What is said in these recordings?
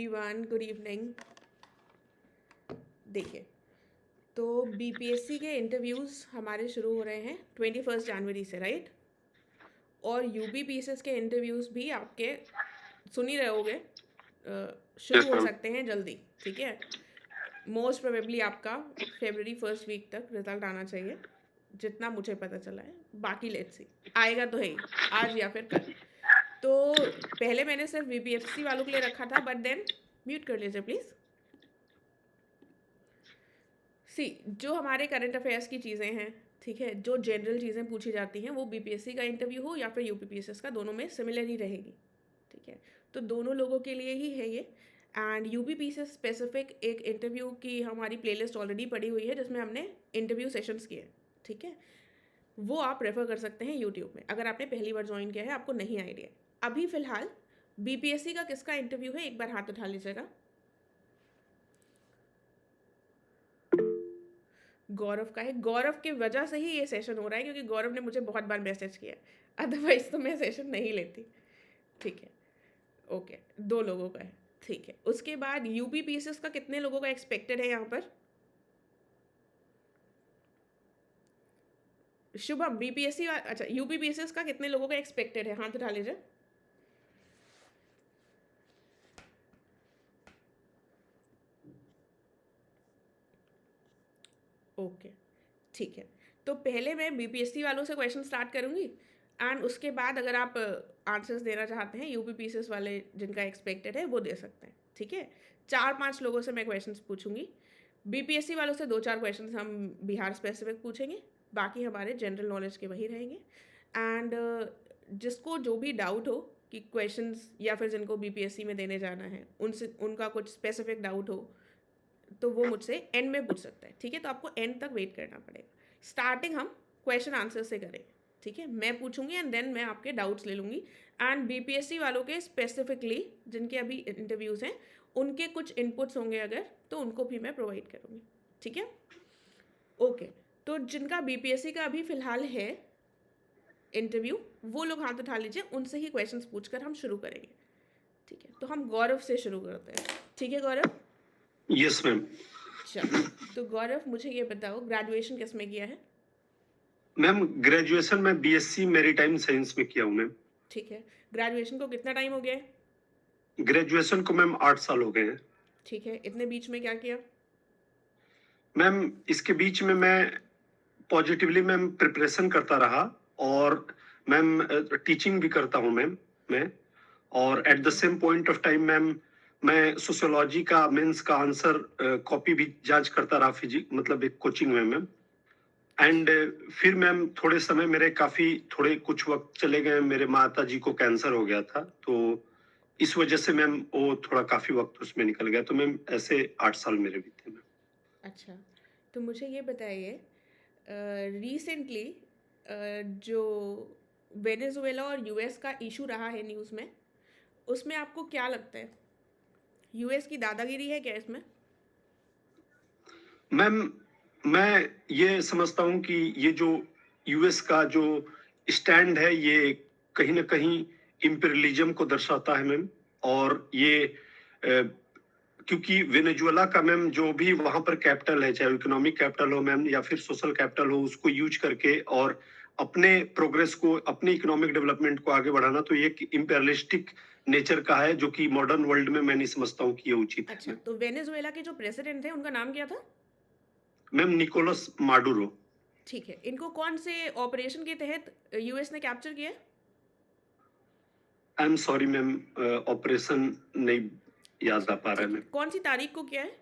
Everyone, good evening. देखिए, तो BPSC के इंटरव्यूज़ हमारे शुरू हो रहे हैं 21 जनवरी से, राइट? और यूबीपीएसएस के इंटरव्यूज़ भी आपके सुन ही रहे होगे, शुरू यस हो मैम। सकते हैं जल्दी। ठीक है, मोस्ट प्रोबेबली आपका फेबररी फर्स्ट वीक तक रिजल्ट आना चाहिए, जितना मुझे पता चला है। बाकी लेट्स सी, आएगा तो है ही, आज या फिर कल। तो पहले मैंने सिर्फ बीपीएससी वालों के लिए रखा था, बट देन म्यूट कर लीजिए प्लीज़। सी, जो हमारे करंट अफेयर्स की चीज़ें हैं, ठीक है, जो जनरल चीज़ें पूछी जाती हैं, वो बीपीएससी का इंटरव्यू हो या फिर यूपीपीएसएस का, दोनों में सिमिलर ही रहेगी। ठीक है, तो दोनों लोगों के लिए ही है ये। एंड यूपीपीएसएस स्पेसिफिक एक इंटरव्यू की हमारी प्लेलिस्ट ऑलरेडी पड़ी हुई है, जिसमें हमने इंटरव्यू सेशंस किए। ठीक है, वो आप रेफर कर सकते हैं यूट्यूब में, अगर आपने पहली बार ज्वाइन किया है, आपको नहीं आइडिया। अभी फ़िलहाल बीपीएससी का किसका इंटरव्यू है, एक बार हाथ उठा लीजिएगा। गौरव का है। गौरव की वजह से ही ये सेशन हो रहा है, क्योंकि गौरव ने मुझे बहुत बार मैसेज किया है, अदरवाइज तो मैं सेशन नहीं लेती। ठीक है, ओके, 2 लोगों का है। ठीक है, उसके बाद यूपी पीसेस का कितने लोगों का एक्सपेक्टेड है यहाँ पर? शुभम, बीपीएससी, अच्छा, यूपी पीसेस का कितने लोगों का एक्सपेक्टेड है, हाथ उठा लीजिए। ओके, ठीक है, तो पहले मैं बीपीएससी वालों से क्वेश्चन स्टार्ट करूँगी, एंड उसके बाद अगर आप आंसर्स देना चाहते हैं यूपी पीसीएस वाले जिनका एक्सपेक्टेड है, वो दे सकते हैं। ठीक है, 4-5 लोगों से मैं क्वेश्चंस पूछूंगी। बीपीएससी वालों से 2-4 क्वेश्चंस हम बिहार स्पेसिफिक पूछेंगे, बाकी हमारे जनरल नॉलेज के वही रहेंगे। एंड जिसको जो भी डाउट हो कि क्वेश्चंस, या फिर जिनको बीपीएससी में देने जाना है, उनसे उनका कुछ स्पेसिफिक डाउट हो, तो वो मुझसे एंड में पूछ सकता है। ठीक है, तो आपको एंड तक वेट करना पड़ेगा। स्टार्टिंग हम क्वेश्चन आंसर से करें। ठीक है, मैं पूछूंगी एंड देन मैं आपके डाउट्स ले लूँगी। एंड बीपीएससी वालों के स्पेसिफिकली जिनके अभी इंटरव्यूज़ हैं, उनके कुछ इनपुट्स होंगे अगर, तो उनको भी मैं प्रोवाइड करूँगी। ठीक है, ओके, तो जिनका बीपीएससी का अभी फ़िलहाल है इंटरव्यू, वो लोग हाथ उठा लीजिए, उनसे ही क्वेश्चंस पूछकर हम शुरू करेंगे। ठीक है, तो हम गौरव से शुरू करते हैं। ठीक है गौरव? Yes ma'am. चलो, तो गौरव मुझे ये बताओ, ग्रेजुएशन किस में किया है? मैम ग्रेजुएशन में बीएससी मैरीटाइम साइंस में किया हूँ मैम। ठीक है, ग्रेजुएशन को कितना टाइम हो गया है? ग्रेजुएशन को मैम 8 साल हो गए हैं। ठीक है, इतने बीच में क्या किया? मैम इसके बीच में मैं पॉजिटिवली मैम प्रिपरेशन करता रहा, और मैम टीचिंग भी करता हूँ मैम मैं। और at the okay, same point of time ma'am मैं सोशियोलॉजी का मेंस का आंसर कॉपी भी जांच करता रहा, फिजिक मतलब एक कोचिंग में मैम। एंड फिर मैम थोड़े समय मेरे काफी थोड़े कुछ वक्त चले गए, मेरे माता जी को कैंसर हो गया था, तो इस वजह से मैम वो थोड़ा काफी वक्त उसमें निकल गया, तो मैम ऐसे 8 साल मेरे भी थे मैम। अच्छा, तो मुझे ये बताइए, रिसेंटली जो वेनेजुएला और यूएस का इशू रहा है न्यूज़ में, उसमें आपको क्या लगता है, यूएस की दादागिरी है क्या इसमें? मैम मैं ये समझता हूँ कि ये जो यूएस का जो स्टैंड है, ये कहीं ना कहीं इम्पीरियलिज्म को दर्शाता है मैम। और ये क्योंकि वेनेजुएला का मैम जो भी वहां पर कैपिटल है, चाहे इकोनॉमिक कैपिटल हो मैम या फिर सोशल कैपिटल हो, उसको यूज करके और अपने प्रोग्रेस को, अपने इकोनॉमिक डेवलपमेंट को आगे बढ़ाना, तो ये एक इम्पेरियलिस्टिक नेचर का है, जो कि मॉडर्न वर्ल्ड में मैं नहीं समझता हूँ कि ये उचित है अच्छा, मैम। तो वेनेजुएला के जो प्रेसिडेंट थे, उनका नाम क्या था? Ma'am Nicolas Maduro. ठीक है, इनको कौन से ऑपरेशन के तहत यूएस ने कैप्चर किया है? I am sorry ma'am, operation नहीं याद अच्छा, आ पा रहा है ठीक है, मैम। कौन सी तारीख को किया है?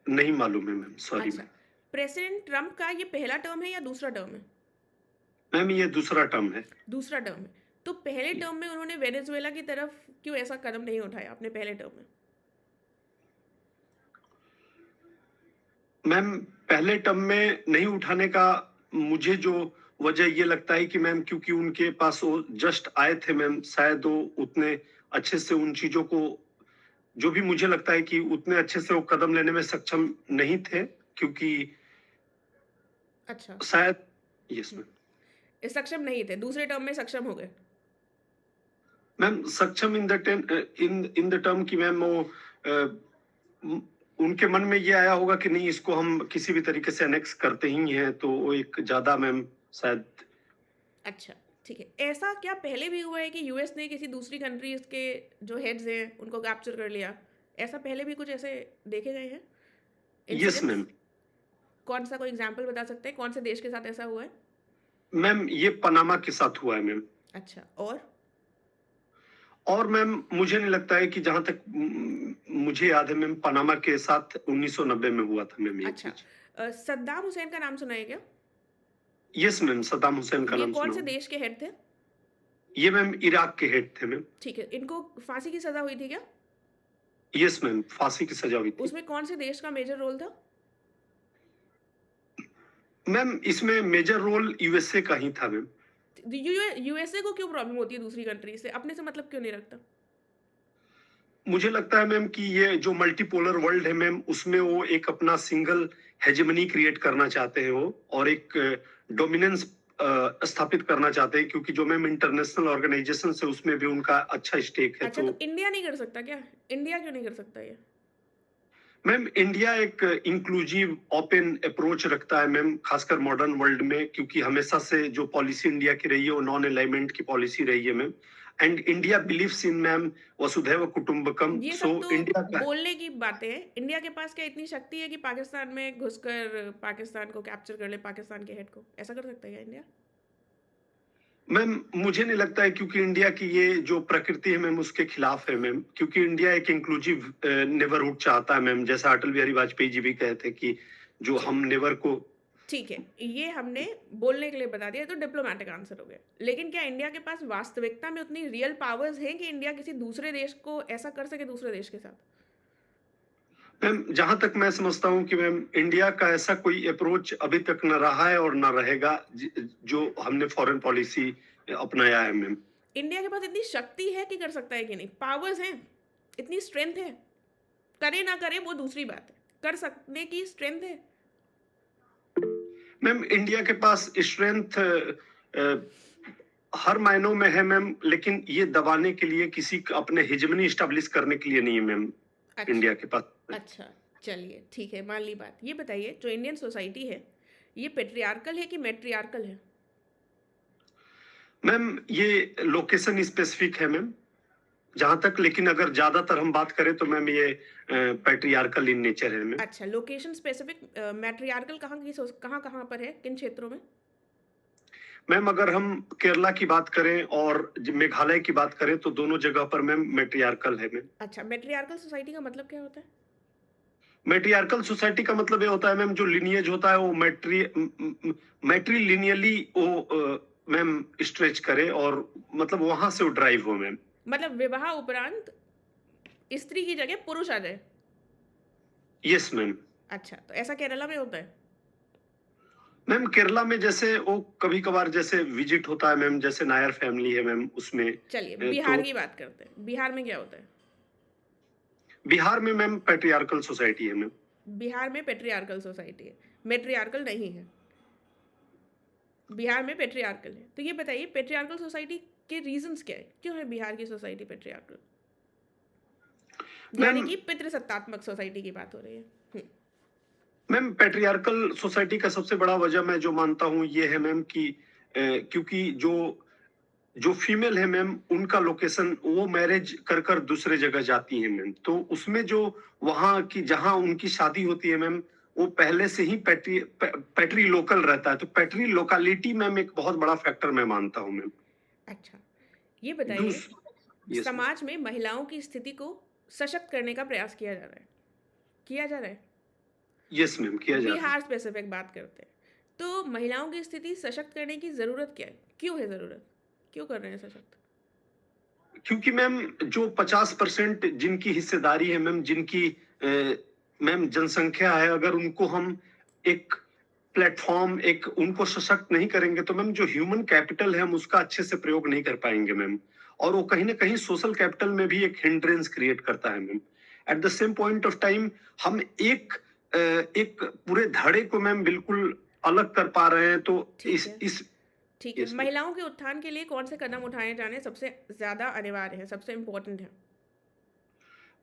नहीं मालूम है मैम, सॉरी अच्छा, मैम। प्रेसिडेंट ट्रम्प का ये पहला टर्म है या दूसरा टर्म है? मैम ये दूसरा टर्म है। दूसरा टर्म है। तो पहले टर्म में उन्होंने वेनेजुएला की तरफ क्यों ऐसा कदम नहीं उठाया अपने पहले टर्म में? मैम पहले टर्म में नहीं उठाने का मुझे जो वजह ये लगता है कि मैम, क्योंकि उनके पास वो जस्ट आए थे मैम, शायद वो उतने अच्छे से उन चीजों को, जो भी मुझे लगता है कि उतने अच्छे से वो कदम लेने में सक्षम नहीं थे, क्योंकि अच्छा, शायद। Yes ma'am. सक्षम नहीं थे, दूसरे टर्म में सक्षम हो गए। मैम सक्षम in the in the term कि मैम वो उनके मन में ये आया होगा कि नहीं, इसको हम किसी भी तरीके से अनेक्स करते ही हैं, तो वो एक ज्यादा मैम शायद। अच्छा, ठीक है। ऐसा क्या पहले भी हुआ है कि यूएस ने किसी दूसरी कंट्रीज़ के जो हेड्स हैं, उनको कैप्चर कर लिया? ऐसा पहले भी कुछ ऐसे देखे गए हैं यस इंसिडेंट्स? मैम। कौन-सा कोई एग्ज़ाम्पल बता सकते हैं? कौन से देश के साथ ऐसा हुआ है? मैम ये पनामा के साथ हुआ है मैम। अच्छा, और? और मैम मुझे नहीं लगता है कि जहां तक मुझे याद है मैम, पनामा के साथ 1990 में हुआ था मैम ये अच्छा। चीज। सद्दाम हुसैन का नाम सुना है क्या? यस मैम, सद्दाम हुसैन का ये नाम कौन सुना से हूँ। देश के हेड थे? ये मैम इराक के हेड थे मैम। ठीक है, इनको फांसी की सज़ा हुई थी क्या? यस मैम, फांसी की सजा हुई थी। उसमें कौन से देश का मेजर रोल था? मैम इसमें मेजर रोल यूएसए का ही था मैम। यूएसए को क्यों प्रॉब्लम होती है दूसरी कंट्री से? अपने से मतलब क्यों नहीं रखता? मुझे लगता है मैम कि ये जो मल्टीपोलर वर्ल्ड है मैम, उसमें वो एक अपना सिंगल हेजेमनी क्रिएट करना चाहते हैं वो, और एक डोमिनेंस स्थापित करना चाहते हैं, क्योंकि जो मैम इंटरनेशनल ऑर्गेनाइजेशन है उसमें भी उनका अच्छा स्टेक है। अच्छा, तो तो इंडिया नहीं कर सकता क्या? इंडिया क्यों नहीं कर सकता ये? मैम इंडिया एक इंक्लूसिव ओपन अप्रोच रखता है मैम, खासकर मॉडर्न वर्ल्ड में, क्योंकि हमेशा से जो पॉलिसी इंडिया की रही है वो नॉन अलाइनमेंट की पॉलिसी रही है ma'am. And India believes in ma'am वसुधैव कुटुंबकम। ये सो सब तो इंडिया का बोलने की बातें हैं। इंडिया के पास क्या इतनी शक्ति है कि पाकिस्तान में घुसकर पाकिस्तान को कैप्चर कर ले, पाकिस्तान के हेड को? ऐसा कर सकता है क्या इंडिया? मैम मुझे नहीं लगता है, क्योंकि इंडिया की ये जो प्रकृति है मैम उसके खिलाफ है मैम, क्योंकि इंडिया एक इंक्लूसिव नेबरहुड चाहता है मैम, जैसा अटल बिहारी वाजपेयी जी भी कहते हैं कि जो ठीक हम नेबर को। ठीक है, ये हमने बोलने के लिए बता दिया, तो डिप्लोमैटिक आंसर हो गया। लेकिन क्या इंडिया के पास वास्तविकता में उतनी रियल पावर्स हैं कि इंडिया किसी दूसरे देश को ऐसा कर सके दूसरे देश के साथ? मैम जहां तक मैं समझता हूं कि मैम इंडिया का ऐसा कोई अप्रोच अभी तक न रहा है और न रहेगा, जो हमने फॉरेन पॉलिसी अपनाया है मैम। इंडिया के पास इतनी शक्ति है कि कर सकता है कि नहीं? पावर्स हैं, इतनी स्ट्रेंथ है। करे ना करे वो दूसरी बात है। कर सकने की स्ट्रेंथ है। मैम इंडिया के पास स्ट्रेंथ हर मायनों में है मैम, लेकिन ये दबाने के लिए, किसी अपने हिजमनी स्टैब्लिश करने के लिए नहीं है मैम अच्छा, इंडिया के पास। अच्छा, चलिए ठीक है, मान ली बात। ये बताइए जो इंडियन सोसाइटी है, ये पैट्रियार्कल है कि मैट्रियार्कल है? मैम ये लोकेशन स्पेसिफिक है मैम, जहां तक, लेकिन अगर ज्यादातर हम बात करें तो मैम ये पैट्रियार्कल इन नेचर है मैम। अच्छा, लोकेशन स्पेसिफिक मैट्रियार्कल कहाँ-कहाँ पर है? किन क्षेत्रों में? मैम अगर हम केरला की बात करें और मेघालय की बात करें तो दोनों जगह पर मैम मैट्रियार्कल है मैम। अच्छा, मैट्रियार्कल सोसाइटी का मतलब क्या होता है? मैट्रियार्कल सोसाइटी का मतलब ये होता है मैम, जो लिनिएज होता है वो मैट्रिलिनियली वो मैम स्ट्रेच करे, और मतलब वहां से वो ड्राइव हो मैम। मतलब विवाह उपरांत स्त्री की जगह पुरुष आ जाए? Yes ma'am. अच्छा, तो ऐसा केरला में होता है? मैम केरला में जैसे वो कभी कभार जैसे विजिट होता है मैम, जैसे नायर फैमिली है मैम उसमें। चलिए, तो बिहार की बात करते हैं। बिहार में क्या होता है? बिहार में मैम पैट्रियार्कल सोसाइटी है मैम। बिहार में पैट्रियार्कल सोसाइटी है, मैट्रियार्कल नहीं है। बिहार में पैट्रियार्कल है। तो ये बताइए पैट्रियार्कल सोसाइटी के रीजंस क्या है? क्यों है बिहार की सोसाइटी पैट्रियार्कल? यानी मैम कि पितृसत्तात्मक सोसाइटी की बात हो रही है। मैम पैट्रियार्कल सोसाइटी का सबसे बड़ा वजह मैं जो मानता हूँ ये है मैम कि क्योंकि जो जो फीमेल है मैम, उनका लोकेशन वो मैरिज कर कर दूसरे जगह जाती है मैम, तो उसमें जो वहाँ की जहाँ उनकी शादी होती है मैम, वो पहले से ही पैट्री लोकल रहता है, तो पैट्री लोकालिटी मैम एक बहुत बड़ा फैक्टर मैं मानता हूँ मैम। अच्छा, ये बताइए दूस यस मैम। समाज में महिलाओं की स्थिति को सशक्त करने का प्रयास किया जा रहा है। किया जा रहा है? यस मैम, किया जा रहा है। बिहार स्पेसिफिक बात करते हैं। तो महिलाओं की स्थिति सशक्त करने की ज़रूरत क्या है? क्यों है ज़रूरत? क्यों कर रहे हैं सशक्त? क्योंकि मैम जो 50% जिनकी हिस्सेदारी है मैम, जिनकी मैम जनसंख्या है, अगर उनको हम एक प्लेटफॉर्म, एक उनको सशक्त नहीं करेंगे तो मैम जो ह्यूमन कैपिटल है हम उसका अच्छे से प्रयोग नहीं कर पाएंगे मैम, और वो कहीं ना कहीं सोशल कैपिटल में भी एक हिंड्रेंस क्रिएट करता है ma'am. At the same point of time हम एक पूरे धड़े को मैम बिल्कुल अलग कर पा रहे हैं, तो ठीक इस है, इस ठीक है। Yes ma'am. महिलाओं के उत्थान के लिए कौन से कदम उठाए जाने सबसे ज़्यादा अनिवार्य हैं, सबसे इम्पोर्टेंट हैं?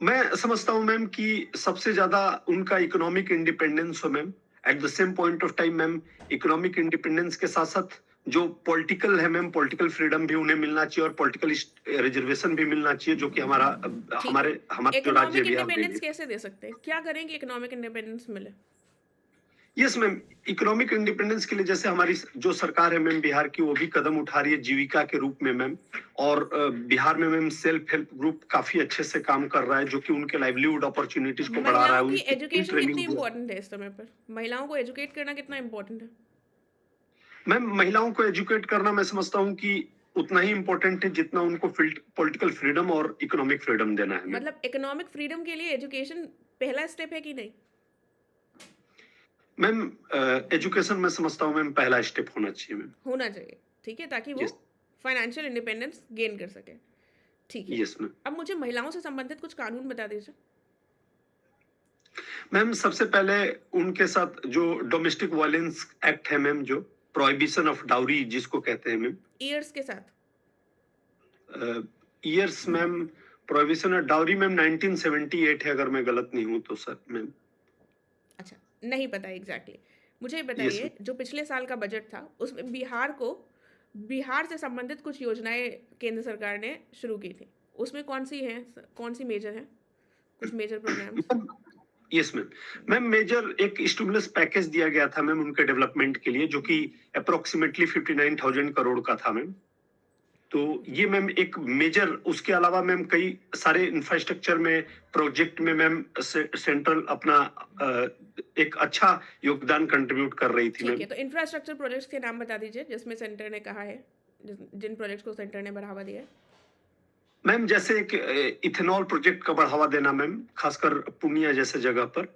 मैं समझता हूँ मैम कि सबसे ज्यादा उनका इकोनॉमिक इंडिपेंडेंस हो ma'am. At the same point of time ma'am, economic independence के साथ साथ जो पॉलिटिकल है मैम, पॉलिटिकल फ्रीडम भी उन्हें मिलना चाहिए और पॉलिटिकल रिजर्वेशन भी मिलना चाहिए, जो कि हमारा ठीक है। हमारे हमारा जो राज्य है इकोनॉमिक बिहार में इंडिपेंडेंस भी। कैसे दे सकते हैं? क्या करें कि इकोनॉमिक इंडिपेंडेंस मिले? यस मैम, इकोनॉमिक इंडिपेंडेंस के लिए जैसे हमारी जो सरकार है मैम बिहार की, वो भी कदम उठा रही है जीविका के रूप में मैम। और बिहार में मैम सेल्फ हेल्प ग्रुप काफी अच्छे से काम कर रहा है, जो कि उनके लाइवलीहुड अपॉर्चुनिटीज को बढ़ा रहा है, महिलाओं की उनकी स्किल एजुकेशन कितनी ट्रेनिंग दिया। इम्पोर्टेंट है इस समय पर? महिलाओं को एजुकेट करना कितना इम्पोर्टेंट है? मैम महिलाओं को एजुकेट करना मैं समझता हूँ कि उतना ही इम्पोर्टेंट है जितना उनको पॉलिटिकल फ्रीडम और इकोनॉमिक फ्रीडम देना है मैम। मतलब इकोनॉमिक फ्रीडम के लिए एजुकेशन पहला स्टेप है कि नहीं? मैम एजुकेशन मैं समझता हूँ मैम पहला स्टेप होना चाहिए मैम। होना चाहिए, ठीक है? ताकि वो यस। फाइनेंशियल इंडिपेंडेंस गेन कर सके। ठीक है। Yes ma'am. अब मुझे महिलाओं से संबंधित कुछ कानून बता दीजिए। मैम सबसे पहले उनके साथ जो डोमेस्टिक वायलेंस एक्ट है मैम, जो प्रोहिबिशन ऑफ डाउरी जिसको कहते हैं मैम। ईयर्स के साथ। Years ma'am, prohibition of dowry ma'am 1978 है, अगर मैं गलत नहीं हूँ तो सर मैम। अच्छा, नहीं पता एग्ज़ैक्टली। मुझे ये यस बताइए, जो पिछले साल का बजट था, उसमें बिहार से संबंधित कुछ योजनाएँ केंद्र सरकार ने शुरू की थी। उसमें कौन-सी हैं? कौन-सी मेजर हैं? कुछ major programs? Ma'am. Yes ma'am. Ma'am major एक स्टिमुलस पैकेज दिया गया था मैम उनके डेवलपमेंट के लिए, जो कि अप्रोक्सीमेटली 59,000 करोड़ का था मैम। तो ये मैम एक मेजर, उसके अलावा मैम कई सारे इंफ्रास्ट्रक्चर में प्रोजेक्ट में मैम सेंट्रल अपना एक अच्छा योगदान कंट्रीब्यूट कर रही थी ठीक मैम। है, तो इंफ्रास्ट्रक्चर प्रोजेक्ट्स के नाम बता दीजिए, जिसमें सेंटर ने कहा है, जिन प्रोजेक्ट्स को सेंटर ने बढ़ावा दिया है। मैम जैसे एक इथेनॉल प्रोजेक्ट का बढ़ावा देना मैम, खासकर पूर्णिया जैसे जगह पर।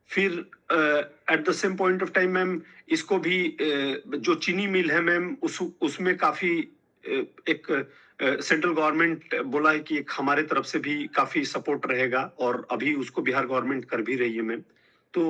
फिर at the same point of time ma'am, इसको भी जो चीनी मिल है मैम, उसमें काफी एक सेंट्रल गवर्नमेंट बोला है कि एक हमारे तरफ से भी काफी सपोर्ट रहेगा, और अभी उसको बिहार गवर्नमेंट कर भी रही है मैम। तो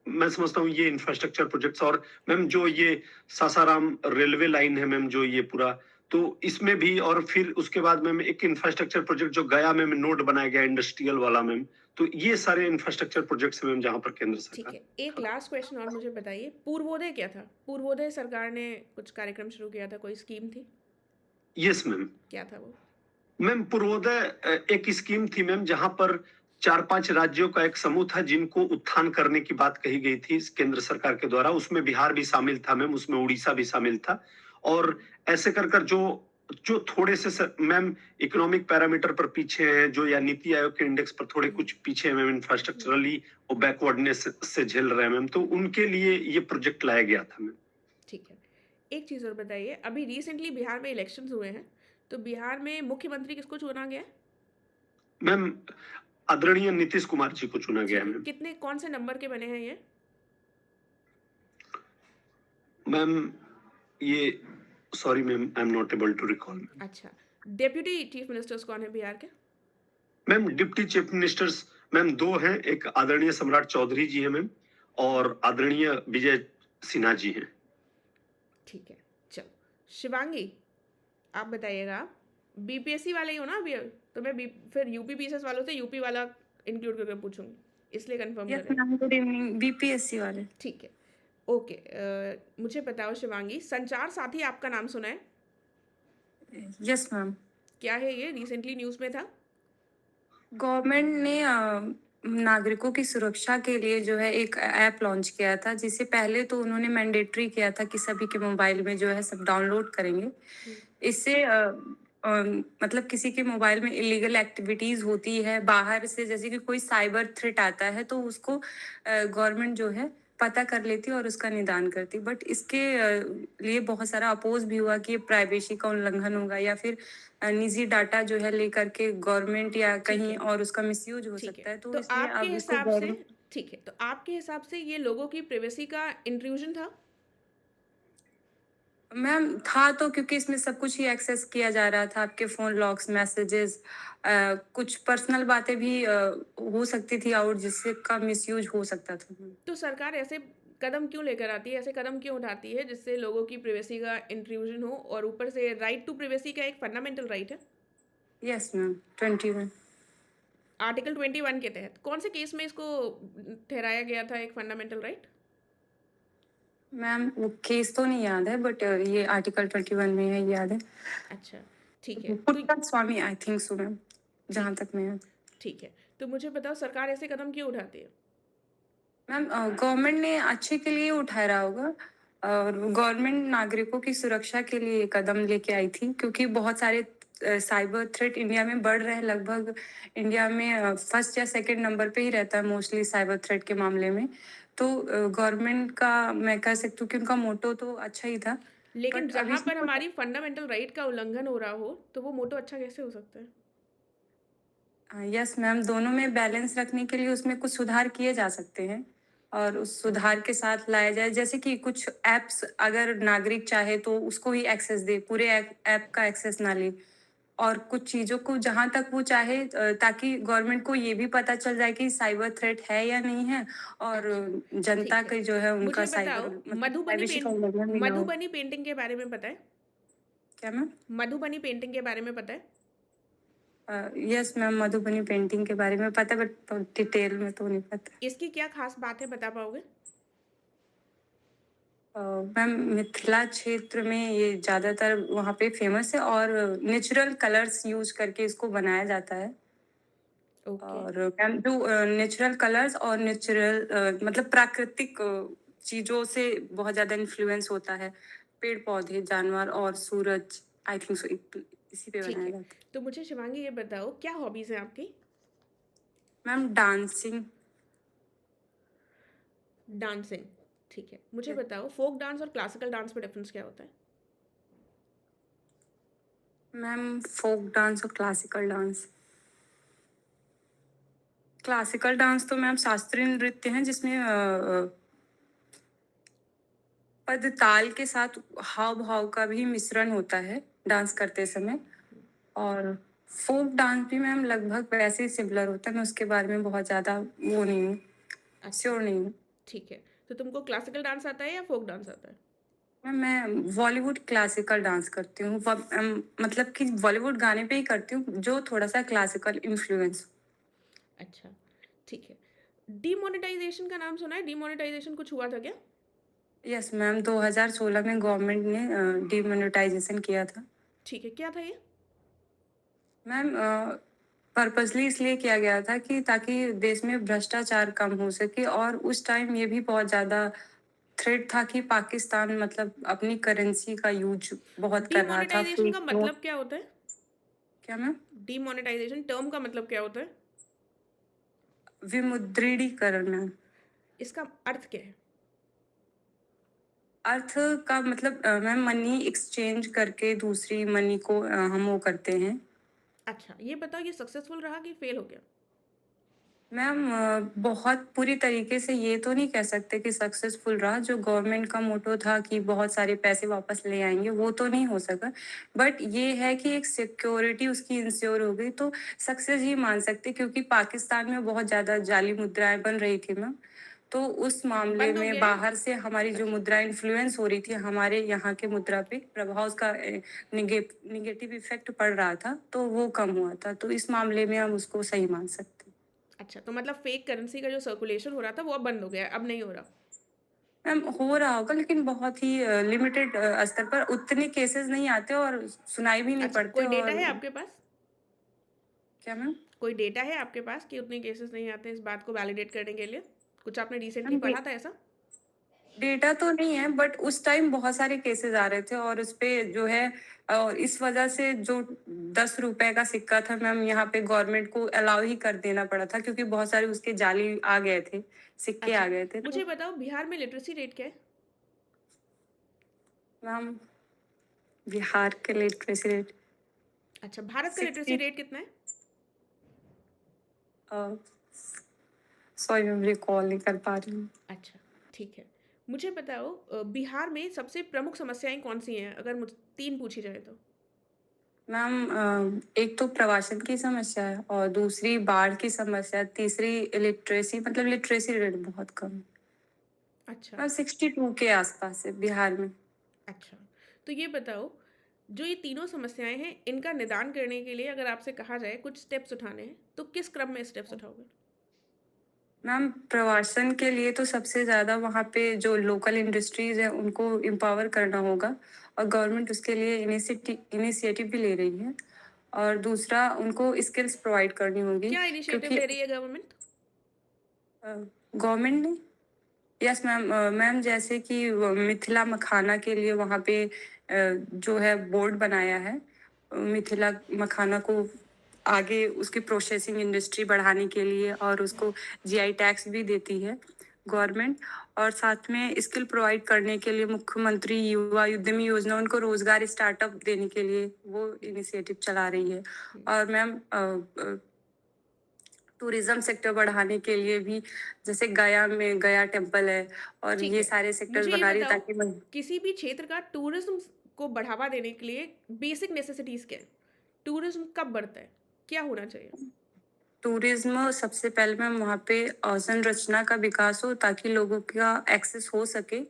मैं समझता हूँ ये इंफ्रास्ट्रक्चर प्रोजेक्ट्स, और मैम जो ये सासाराम रेलवे लाइन है मैम, जो ये पूरा, तो इसमें भी, और फिर उसके बाद मैम एक इंफ्रास्ट्रक्चर प्रोजेक्ट जो गया में नोड बनाया गया इंडस्ट्रियल वाला मैम। तो ये सारे इंफ्रास्ट्रक्चर प्रोजेक्ट्स हैं मैम, जहां पर केंद्र ठीक सरकार। है, एक लास्ट क्वेश्चन और मुझे बताइए, पूर्वोदय क्या था? पूर्वोदय सरकार ने कुछ कार्यक्रम शुरू किया था, कोई स्कीम थी? Yes ma'am. क्या था वो? मैम पूर्वोदय एक स्कीम थी मैम, जहां पर 4-5 राज्यों का एक समूह था जिनको उत्थान करने की बात कही गई थी केंद्र सरकार के द्वारा। उसमें बिहार भी शामिल था मैम, उसमें उड़ीसा भी शामिल था। और ऐसे कर कर जो जो थोड़े से मैम इकोनॉमिक पैरामीटर पर पीछे हैं, जो या नीति आयोग के इंडेक्स पर थोड़े कुछ पीछे हैं मैम, इंफ्रास्ट्रक्चरली वो बैकवर्डनेस से झेल रहे हैं मैम, तो उनके लिए ये प्रोजेक्ट लाया गया था मैम। ठीक है। एक चीज़ और बताइए, अभी रिसेंटली बिहार में इलेक्शंस हुए हैं, तो बिहार में मुख्यमंत्री किसको चुना गया है? मैम आदरणीय नीतीश कुमार जी को चुना गया ठीक है है, मैम। कितने कौन से नंबर के बने हैं ये? मैम ये, sorry ma'am, I am not able to recall. अच्छा, डेप्यूटी चीफ मिनिस्टर्स कौन है बिहार के? Ma'am deputy chief ministers ma'am दो हैं, एक आदरणीय सम्राट चौधरी जी हैं मैम, और आदरणीय विजय सिन्हा जी हैं। ठीक है, चलो। शिवांगी, आप बताइएगा, बीपीएससी वाले ही हो ना अभी? तो मैं फिर यूपी पीसीएस वालों से यूपी वाला इंक्लूड करके पूछूंगी, इसलिए कंफर्म यस कर रहे हैं। Ma'am, good evening. बीपीएससी वाले। ठीक है, ओके। मुझे बताओ शिवांगी, संचार साथी आपका नाम सुना है? Yes ma'am. क्या है ये? रिसेंटली न्यूज़ में था। गवर्नमेंट ने नागरिकों की सुरक्षा के लिए जो है एक ऐप लॉन्च किया था, जिसे पहले तो उन्होंने मैंडेटरी किया था कि सभी के मोबाइल में जो है सब डाउनलोड करेंगे। इससे मतलब किसी के मोबाइल में इलीगल एक्टिविटीज होती है बाहर से, जैसे कि कोई साइबर थ्रेट आता है, तो उसको गवर्नमेंट जो है पता कर लेती और उसका निदान करती। बट इसके लिए बहुत सारा अपोज भी हुआ कि ये प्राइवेसी का उल्लंघन होगा, या फिर निजी डाटा जो है लेकर के गवर्नमेंट या कहीं और उसका मिसयूज हो ठीक सकता है, है। तो तो इसलिए आपके अब इसको हिसाब से, गवर्नमेंट, ठीक है, तो आपके हिसाब से ये लोगों की प्राइवेसी का इंट्रूजन था? मैम था तो, क्योंकि इसमें सब कुछ ही एक्सेस किया जा रहा था, आपके फोन लॉग्स, मैसेजेस, कुछ पर्सनल बातें भी हो सकती थी आउट, जिससे का मिसयूज हो सकता था। तो सरकार ऐसे कदम क्यों लेकर आती है? ऐसे कदम क्यों उठाती है जिससे लोगों की प्राइवेसी का इंट्रूजन हो और ऊपर से राइट टू प्राइवेसी का एक फंडामेंटल राइट है? Yes ma'am, 21। आर्टिकल 21 के तहत कौन से केस में इसको ठहराया गया था एक फंडामेंटल राइट? मैम वो केस तो नहीं याद है, बट ये आर्टिकल 21 में है, याद है। अच्छा, ठीक है। तो पुट्टा स्वामी, आई थिंक सो मैम, जहाँ ठीक है, तक मैं याद। ठीक है। तो मुझे बताओ सरकार ऐसे कदम क्यों उठाती है? मैम गवर्नमेंट ने अच्छे के लिए उठाया रहा होगा, और गवर्नमेंट नागरिकों की सुरक्षा के लिए ये कदम लेके आई थी, क्योंकि बहुत सारे साइबर थ्रेट इंडिया में बढ़ रहे हैं। लगभग इंडिया में फर्स्ट या सेकंड नंबर पे ही रहता है मोस्टली साइबर थ्रेट के मामले में। तो गवर्नमेंट का मैं कह सकती हूँ कि उनका मोटो तो अच्छा ही था, लेकिन बट अभी जहाँ पर हमारी फंडामेंटल राइट का उल्लंघन हो रहा हो, तो वो मोटो अच्छा कैसे हो सकता है? यस मैम, दोनों में बैलेंस रखने के लिए उसमें कुछ सुधार किए जा सकते हैं, और उस सुधार के साथ लाया जाए, जैसे कि कुछ एप्स अगर नागरिक चाहे तो उसको ही एक्सेस दे, पूरे ऐप का एक्सेस ना ले, और कुछ चीज़ों को जहाँ तक वो चाहे, ताकि गवर्नमेंट को ये भी पता चल जाए कि साइबर थ्रेट है या नहीं है, और अच्छा, जनता ठीक है। के जो है उनका मुझे साइबर बताओ मतलब प्राइवेसी का उल्लंघन भी ना हो। मधुबनी पेंटिंग के बारे में पता है? क्या मैम? मधुबनी पेंटिंग के बारे में पता है? यस मैम, मधुबनी पेंटिंग के बारे में पता, बट डिटेल में तो नहीं पता। इसकी क्या खास बात है, बता पाओगे? मैम मिथिला क्षेत्र में ये ज़्यादातर वहाँ पे फेमस है, और नेचुरल कलर्स यूज करके इसको बनाया जाता है। ओके, और मैम जो नेचुरल कलर्स और नेचुरल मतलब प्राकृतिक चीज़ों से बहुत ज़्यादा इन्फ्लुएंस होता है, पेड़ पौधे, जानवर और सूरज, आई थिंक सो, इसी पे ठीक बनाया है। जाता है। तो मुझे शिवांगी ये बताओ क्या हॉबीज़ हैं आपकी? Ma'am dancing. डांसिंग, ठीक है। मुझे बताओ फ़ोक डांस और क्लासिकल डांस में डिफरेंस क्या होता है? मैम फोक डांस और क्लासिकल डांस तो मैम शास्त्रीय नृत्य हैं, जिसमें पद ताल के साथ हाव भाव का भी मिश्रण होता है डांस करते समय। और फोक डांस भी मैम लगभग वैसे ही सिमिलर होता है, मैं उसके बारे में बहुत ज़्यादा वो नहीं हूँ, अच्छा, श्योर नहीं हूँ। ठीक है। तो तुमको क्लासिकल डांस आता है या फ़ोक डांस आता है? मैम मैं बॉलीवुड क्लासिकल डांस करती हूँ, मतलब कि बॉलीवुड गाने पे ही करती हूँ, जो थोड़ा सा क्लासिकल इन्फ्लुएंस। अच्छा, ठीक है। डिमोनेटाइज़ेशन का नाम सुना है? डिमोनेटाइज़ेशन कुछ हुआ था क्या? यस मैम, 2016 में गवर्नमेंट ने डिमोनेटाइजेशन किया था। ठीक है, क्या था ये? मैम पर्पसली इसलिए किया गया था कि ताकि देश में भ्रष्टाचार कम हो सके, और उस टाइम ये भी बहुत ज़्यादा थ्रेट था कि पाकिस्तान मतलब अपनी करेंसी का यूज बहुत कर रहा था, डिमोनेटाइज़ेशन का फेक नोट। मतलब क्या होता है? क्या मैम? डिमोनेटाइज़ेशन टर्म का मतलब क्या होता है? विमुद्रीकरण मैम। इसका अर्थ क्या है? अर्थ का मतलब मैम मनी एक्सचेंज करके दूसरी मनी को हम वो करते हैं। अच्छा, ये बताओ ये सक्सेसफुल रहा कि फेल हो गया? मैम बहुत पूरी तरीके से ये तो नहीं कह सकते कि सक्सेसफुल रहा। जो गवर्नमेंट का मोटो था कि बहुत सारे पैसे वापस ले आएंगे, वो तो नहीं हो सका, बट ये है कि एक सिक्योरिटी उसकी इंश्योर हो गई, तो सक्सेस ही मान सकते, क्योंकि पाकिस्तान में बहुत ज़्यादा जाली मुद्राएं बन रही थी मैम। तो उस मामले बंद हो में गया है? बाहर से हमारी जो अच्छा, मुद्रा इन्फ्लुएंस हो रही थी, हमारे यहाँ के मुद्रा पे प्रभाव उसका निगेटिव इफेक्ट पड़ रहा था, तो वो कम हुआ था। तो इस मामले में हम उसको सही मान सकते हैं। अच्छा, तो मतलब फेक करेंसी का जो सर्कुलेशन हो रहा था वो अब बंद हो गया है, अब नहीं हो रहा? मैम हो रहा होगा, लेकिन बहुत ही लिमिटेड स्तर पर, उतने केसेस नहीं आते और सुनाई भी नहीं अच्छा, पड़ते। कोई डेटा और है आपके पास? क्या मैम? कोई डेटा है आपके पास कि उतने केसेस नहीं आते इस बात को वैलिडेट करने के लिए? कुछ आपने रिसेंटली मैम पढ़ा था ऐसा? डेटा तो नहीं है, बट उस टाइम बहुत सारे केसेस आ रहे थे, और उस पे जो है इस वजह से जो 10 रुपए का सिक्का था मैम, यहाँ पे गवर्नमेंट को अलाउ ही कर देना पड़ा था, क्योंकि बहुत सारे उसके जाली आ गए थे, सिक्के अच्छा, आ गए थे। तो मुझे बताओ बिहार में लिटरेसी रेट क्या है? मैम बिहार के लिटरेसी रेट अच्छा, भारत का लिटरेसी 60। रेट कितना है? सॉरी मैम, रिकॉल नहीं कर पा रही हूँ। अच्छा, ठीक है। मुझे बताओ बिहार में सबसे प्रमुख समस्याएँ कौन-सी हैं? अगर मुझ 3 पूछी जाए तो? मैम एक तो प्रवासन की समस्या है, और दूसरी बाढ़ की समस्या, तीसरी लिटरेसी, मतलब लिटरेसी रेट बहुत कम है। अच्छा, 62 के आसपास है बिहार में। अच्छा। तो ये बताओ, जो ये तीनों समस्याएँ हैं, इनका निदान करने के लिए अगर आपसे कहा जाए कुछ स्टेप्स उठाने हैं, तो किस क्रम में स्टेप्स उठाओगे? मैम प्रवासन के लिए तो सबसे ज़्यादा वहाँ पे जो लोकल इंडस्ट्रीज़ हैं उनको एम्पावर करना होगा, और गवर्नमेंट उसके लिए इनिशिएटिव भी ले रही है। और दूसरा उनको स्किल्स प्रोवाइड करनी होगी, क्या इनिशिएटिव क्योंकि ले रही है गवर्नमेंट? गवर्नमेंट ने, यस मैम, मैम जैसे कि मिथिला मखाना के लिए वहाँ पे जो है बोर्ड बनाया है, मिथिला मखाना को आगे उसकी प्रोसेसिंग इंडस्ट्री बढ़ाने के लिए, और उसको जीआई टैक्स भी देती है गवर्नमेंट। और साथ में स्किल प्रोवाइड करने के लिए मुख्यमंत्री युवा उद्यमी योजना उनको रोजगार स्टार्टअप देने के लिए वो इनिशिएटिव चला रही है। और मैम टूरिज्म सेक्टर बढ़ाने के लिए भी, जैसे गया में गया टेम्पल है, और ठीक ये है। सारे सेक्टर्स मुझे ये बना रही है बताओ, ताकि मैं किसी भी क्षेत्र का टूरिज़्म को बढ़ावा देने के लिए बेसिक नेसेसिटीज़ क्या हैं? टूरिज़्म कब बढ़ता है? क्या होना चाहिए? टूरिज्म सबसे पहले मैम वहाँ पे संरचना का विकास हो ताकि लोगों का एक्सेस हो सके,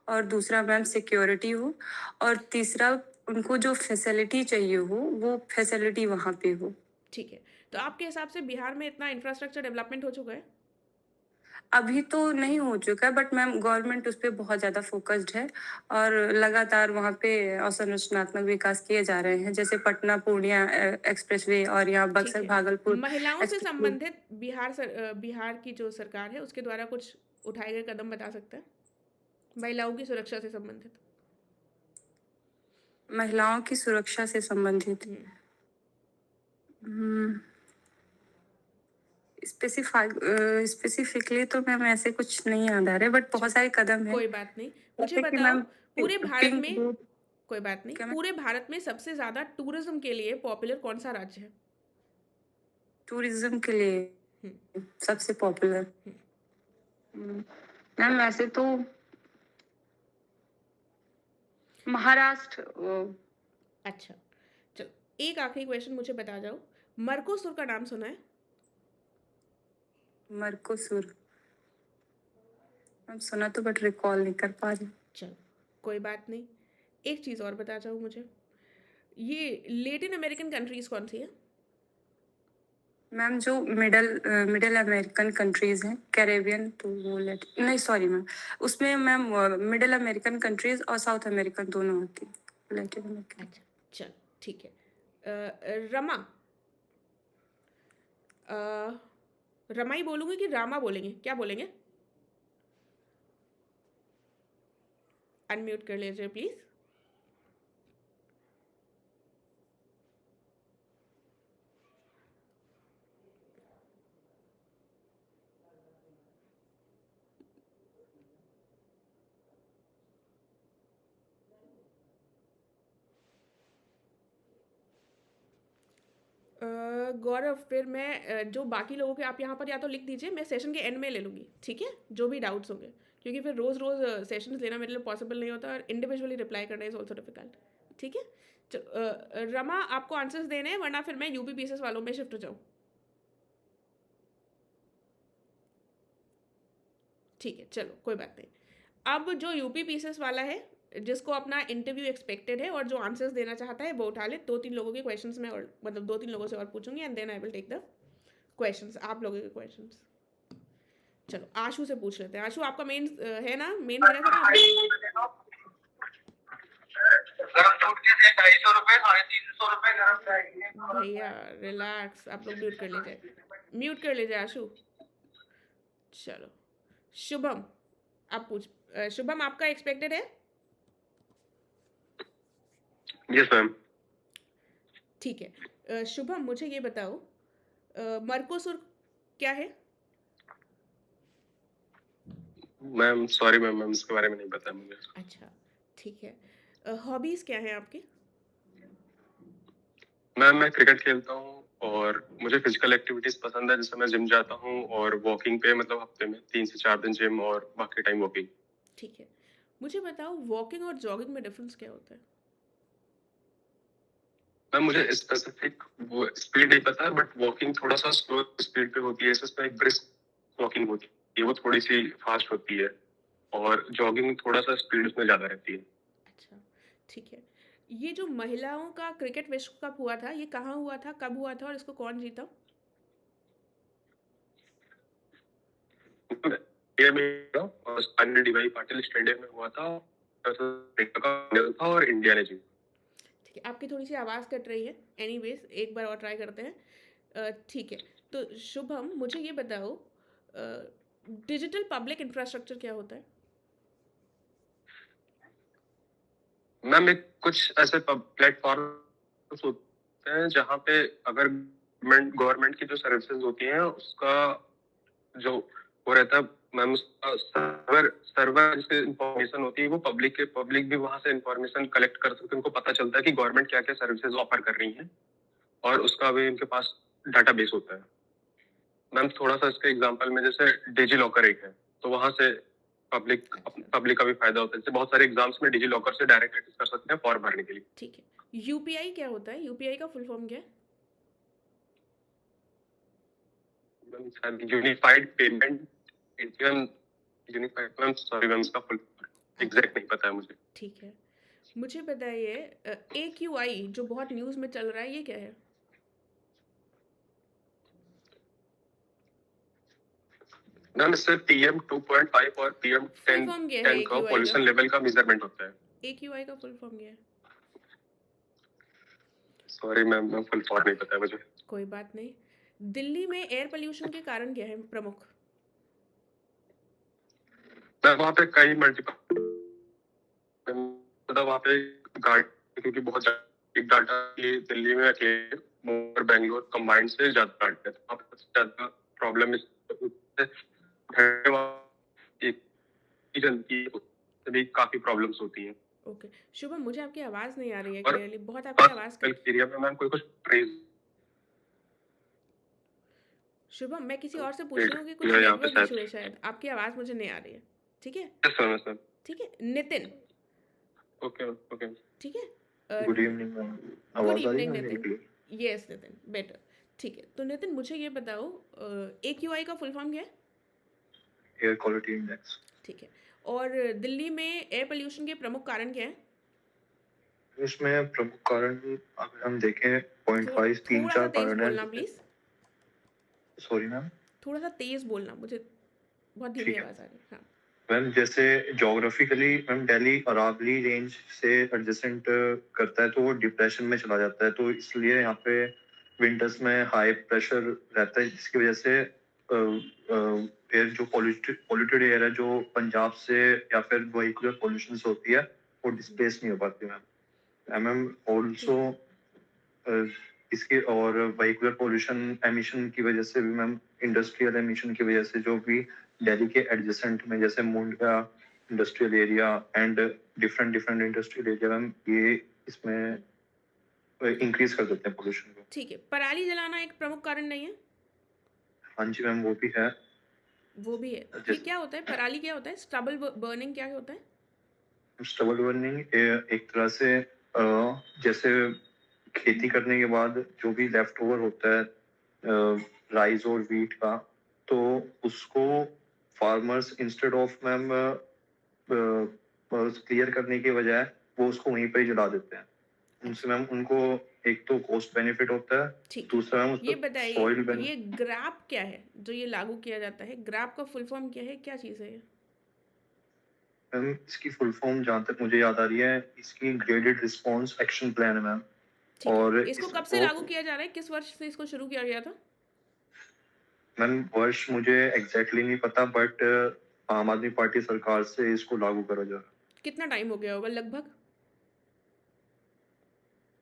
और दूसरा मैम सिक्योरिटी हो, और तीसरा उनको जो फैसिलिटी चाहिए हो वो फैसिलिटी वहाँ पे हो। ठीक है। तो आपके हिसाब से बिहार में इतना इंफ्रास्ट्रक्चर डेवलपमेंट हो चुका है? अभी तो नहीं हो चुका है, बट मैम गवर्नमेंट उस पे बहुत ज़्यादा फोकस्ड है, और लगातार वहाँ पे अवसंरचनात्मक विकास किए जा रहे हैं, जैसे पटना पूर्णिया एक्सप्रेसवे, और यहाँ ठीक बक्सर है। भागलपुर महिलाओं से एक्सप्रेसवे। संबंधित बिहार की जो सरकार है, उसके द्वारा कुछ उठाए गए कदम बता सकते हैं? महिलाओं की सुरक्षा से संबंधित? महिलाओं की सुरक्षा से संबंधित हुँ। स्पेसिफिकली तो मैम ऐसे कुछ नहीं याद आ रहा है, बट बहुत चलो, सारे कदम हैं, कोई बात नहीं। मुझे जैसे कि बताओ, मैम पूरे भारत पिंक में बूथ। कोई बात नहीं, क्या मैम? पूरे भारत में सबसे ज़्यादा टूरिज़्म के लिए पॉपुलर कौन-सा राज्य है? टूरिज्म के लिए हुँ, सबसे पॉपुलर, हुँ। मैम वैसे तो महाराष्ट्र। अच्छा, चलो, एक आखिरी क्वेश्चन मुझे बता जाओ, मर्कोसुर का नाम सुना है? मर्कोसुर, मैम सुना तो बट रिकॉल नहीं कर पा रही। चलो, कोई बात नहीं। एक चीज़ और बता जाओ मुझे, ये लैटिन अमेरिकन कंट्रीज़ कौन-सी हैं? मैम जो मिडिल अमेरिकन कंट्रीज हैं, कैरेबियन, तो वो नहीं, सॉरी मैम, उसमें मैम मिडिल अमेरिकन कंट्रीज और साउथ अमेरिकन दोनों होती है, लैटिन अमेरिकन। अच्छा, चलो, ठीक है। रमा, अ, रमा ही बोलूँगी कि रामा बोलेंगे? क्या बोलेंगे? अनम्यूट कर लीजिए प्लीज़। गौरव, फिर मैं जो बाकी लोगों के आप यहाँ पर या तो लिख दीजिए, मैं सेशन के एंड में ले लूँगी, ठीक है? जो भी डाउट्स होंगे, क्योंकि फिर रोज़-रोज़ सेशंस लेना मेरे लिए पॉसिबल नहीं होता, और इंडिविजुअली रिप्लाई करना इज़ ऑल्सो डिफिकल्ट, ठीक है? रमा, आपको आंसर्स देने हैं, वरना फिर मैं यूपी पीसीएस वालों में शिफ्ट हो जाऊँ? ठीक है, चलो, कोई बात नहीं। अब जो यूपी पीसीएस वाला है, जिसको अपना इंटरव्यू एक्सपेक्टेड है और जो आंसर्स देना चाहता है, वो उठा ले। 2-3 लोगों के क्वेश्चंस मैं और मतलब 2-3 लोगों से और पूछूँगी, and then I will take the questions, आप लोगों के क्वेश्चंस। चलो, आशु से पूछ लेते हैं। आशु, आपका मेन है ना? मेन है ना सर आपका? गरम दूध के थे 250 रुपए, 350 रुपए गरम चाहिए। भैया रिलैक्स, आप लोग म्यूट कर लीजिए। म्यूट कर लीजिए आशु। चलो, शुभम, आप पूछ शुभम, आपका एक्सपेक्टेड है? Yes ma'am. ठीक है। शुभम, मुझे ये बताओ, मर्कोसुर क्या है? मैम सॉरी मैम, मैम इसके बारे में नहीं पता मुझे। अच्छा, ठीक है। हॉबीज़ क्या हैं आपकी? मैम मैं क्रिकेट खेलता हूँ, और मुझे फिजिकल एक्टिविटीज पसंद है, जैसे मैं जिम जाता हूँ, और वॉकिंग पे मतलब हफ्ते में 3 से 4 दिन जिम, और बाकी टाइम वॉकिंग। ठीक है। मुझे बताओ, वॉकिंग और जॉगिंग में डिफरेंस क्या होता है? मैम मुझे स्पेसिफिक वो स्पीड नहीं पता, बट वॉकिंग थोड़ा सा स्लो स्पीड पे होती है, इसमें एक ब्रिस्क वॉकिंग होती है, वो थोड़ी सी फास्ट होती है। और जॉगिंग थोड़ा सा स्पीड उसमें ज़्यादा रहती है। अच्छा, ठीक है। ये जो महिलाओं का क्रिकेट विश्व कप हुआ था, ये कहाँ हुआ था, कब हुआ था और इसको कौन जीता? इंडिया में था और स्थानीय डीवाई पाटिल स्टेडियम में हुआ था। अमेरिका का फाइनल था और इंडिया ने जीता। ठीक है, आपकी थोड़ी-सी आवाज़ कट रही है। एनीवेज़ एक बार और ट्राई करते हैं। ठीक है, तो शुभम मुझे ये बताओ डिजिटल पब्लिक इंफ्रास्ट्रक्चर क्या होता है? मैम एक कुछ ऐसे प्लेटफॉर्म होते हैं जहाँ पे अगर गवर्नमेंट की जो सर्विसेज होती हैं उसका जो वो रहता है मैम, उसका सर्वर सर्वर जिससे इंफॉर्मेशन होती है वो पब्लिक भी वहां से इंफॉर्मेशन कलेक्ट कर सकते हैं। उनको पता चलता है कि गवर्नमेंट क्या क्या सर्विसेज ऑफर कर रही है और उसका भी उनके पास डाटाबेस होता है। मैम थोड़ा सा इसके एग्जांपल में जैसे डिजी लॉकर एक है, तो वहां से पब्लिक अच्छा, पब्लिक का भी फायदा होता है। जैसे बहुत सारे एग्जाम्स में डिजी लॉकर से डायरेक्ट एक्सेस कर सकते हैं फॉर्म भरने के लिए। ठीक है। यूपीआई क्या होता है? यूपीआई का फुल फॉर्म क्या है? Unified payment Indian unified, ma'am sorry ma'am इसका फुल अच्छा, एग्जैक्ट नहीं पता है मुझे। ठीक है। मुझे बताइए एक्यूआई जो बहुत न्यूज़ में चल रहा है, ये क्या है? मैम इससे पीएम 2.5 और पीएम फुल 10 फॉर्म क्या है 10 का एक्यूआई का? पॉल्यूशन लेवल का मेजरमेंट होता है। एक्यूआई का फुल फॉर्म क्या है? सॉरी मैम फुल फॉर्म नहीं पता है मुझे। कोई बात नहीं। दिल्ली में एयर पोल्यूशन के कारण क्या है प्रमुख? मैम वहाँ पे कई मल्टीपल, मतलब वहाँ पे गाड़ी क्योंकि बहुत एक डाटा ये दिल्ली में अकेले और बेंगलोर कंबाइंड से ज्यादा डाटा है, तो वहाँ पे सबसे ज्यादा प्रॉब्लम इस एक ही जल्दी भी काफी प्रॉब्लम्स होती हैं। ओके, शुभम मुझे आपकी आवाज़ नहीं आ रही है और क्लियरली, बहुत आपकी आवाज़ कल कट। एरिया में मैम कोई कुछ ट्रेस शुभम मैं किसी और से पूछ रही हूँ कि कुछ यहाँ पे नेटवर्क शायद। इशू है शायद, आपकी आवाज़ मुझे नहीं आ रही है। ठीक है? सर ठीक है, नितिन। Okay okay. ठीक है? गुड इवनिंग मैम, गुड आवाज आ रही है इवनिंग मैम मेरी Nitin. Clear? Yes Nitin, better. ठीक है, तो नितिन मुझे ये बताओ एक्यूआई का फुल फॉर्म क्या है? Air quality index. ठीक है, और दिल्ली में एयर पोल्यूशन के प्रमुख कारण क्या है? इसमें प्रमुख कारण अगर हम देखें पॉइंट थो, वाइज तीन थोड़ा सा चार तेज कारण है बोलना जैसे। प्लीज़। Sorry ma'am. थोड़ा सा तेज बोलना, मुझे बहुत धीमी ठीक है आवाज़ आ रही है। हाँ, मैम, जैसे geographically ma'am Delhi Aravalli range से एडजेसेंट करता है तो वो डिप्रेशन में चला जाता है, तो इसलिए यहाँ पे विंटर्स में हाई प्रेशर रहता है, जिसकी वजह से एयर जो पॉल्यूटेड एयर है जो पंजाब से या फिर व्हीकुलर पोल्यूशन होती है वो डिस्प्लेस नहीं हो पाती मैम। मैम ठीक ऑल्सो इसके और व्हीकुलर पोल्यूशन एमिशन की वजह से भी मैम, इंडस्ट्रियल एमिशन की वजह से जो भी दिल्ली के एडजेसेंट में जैसे Mundka industrial area and different different industrial area ma'am, ये इसमें इंक्रीज कर देते हैं पोल्यूशन को। ठीक है, पराली जलाना एक प्रमुख कारण नहीं है? हाँ जी मैम, वो भी है। वो भी है। ये जैसे क्या होता है, पराली क्या होता है, स्टबल बर्निंग क्या होता है? स्टबल बर्निंग एक तरह से जैसे खेती करने के बाद जो भी लेफ्ट ओवर होता है राइस और वीट का, तो उसको farmers instead of ma'am clear करने के बजाय वो उसको वहीं पर ही जला देते हैं। उनसे अच्छा, मैम उनको एक तो कॉस्ट बेनिफिट होता है, ठीक है। दूसरा मैम ये उसका बताइए, सॉइल ये ग्राप क्या है जो ये लागू किया जाता है? ग्राप का फुल फॉर्म क्या है, क्या चीज़ है ये? मैम इसकी फुल फॉर्म जहाँ तक मुझे याद आ रही है, इसकी ग्रेडेड रिस्पॉन्स एक्शन प्लान है मैम। ठीक है, और इसको कब से इसको लागू किया जा रहा है, किस वर्ष से इसको शुरू किया गया था? मैम वर्ष मुझे एग्जैक्टली नहीं पता, बट आम आदमी पार्टी सरकार से इसको लागू करा जा रहा कितना टाइम हो गया होगा लगभग?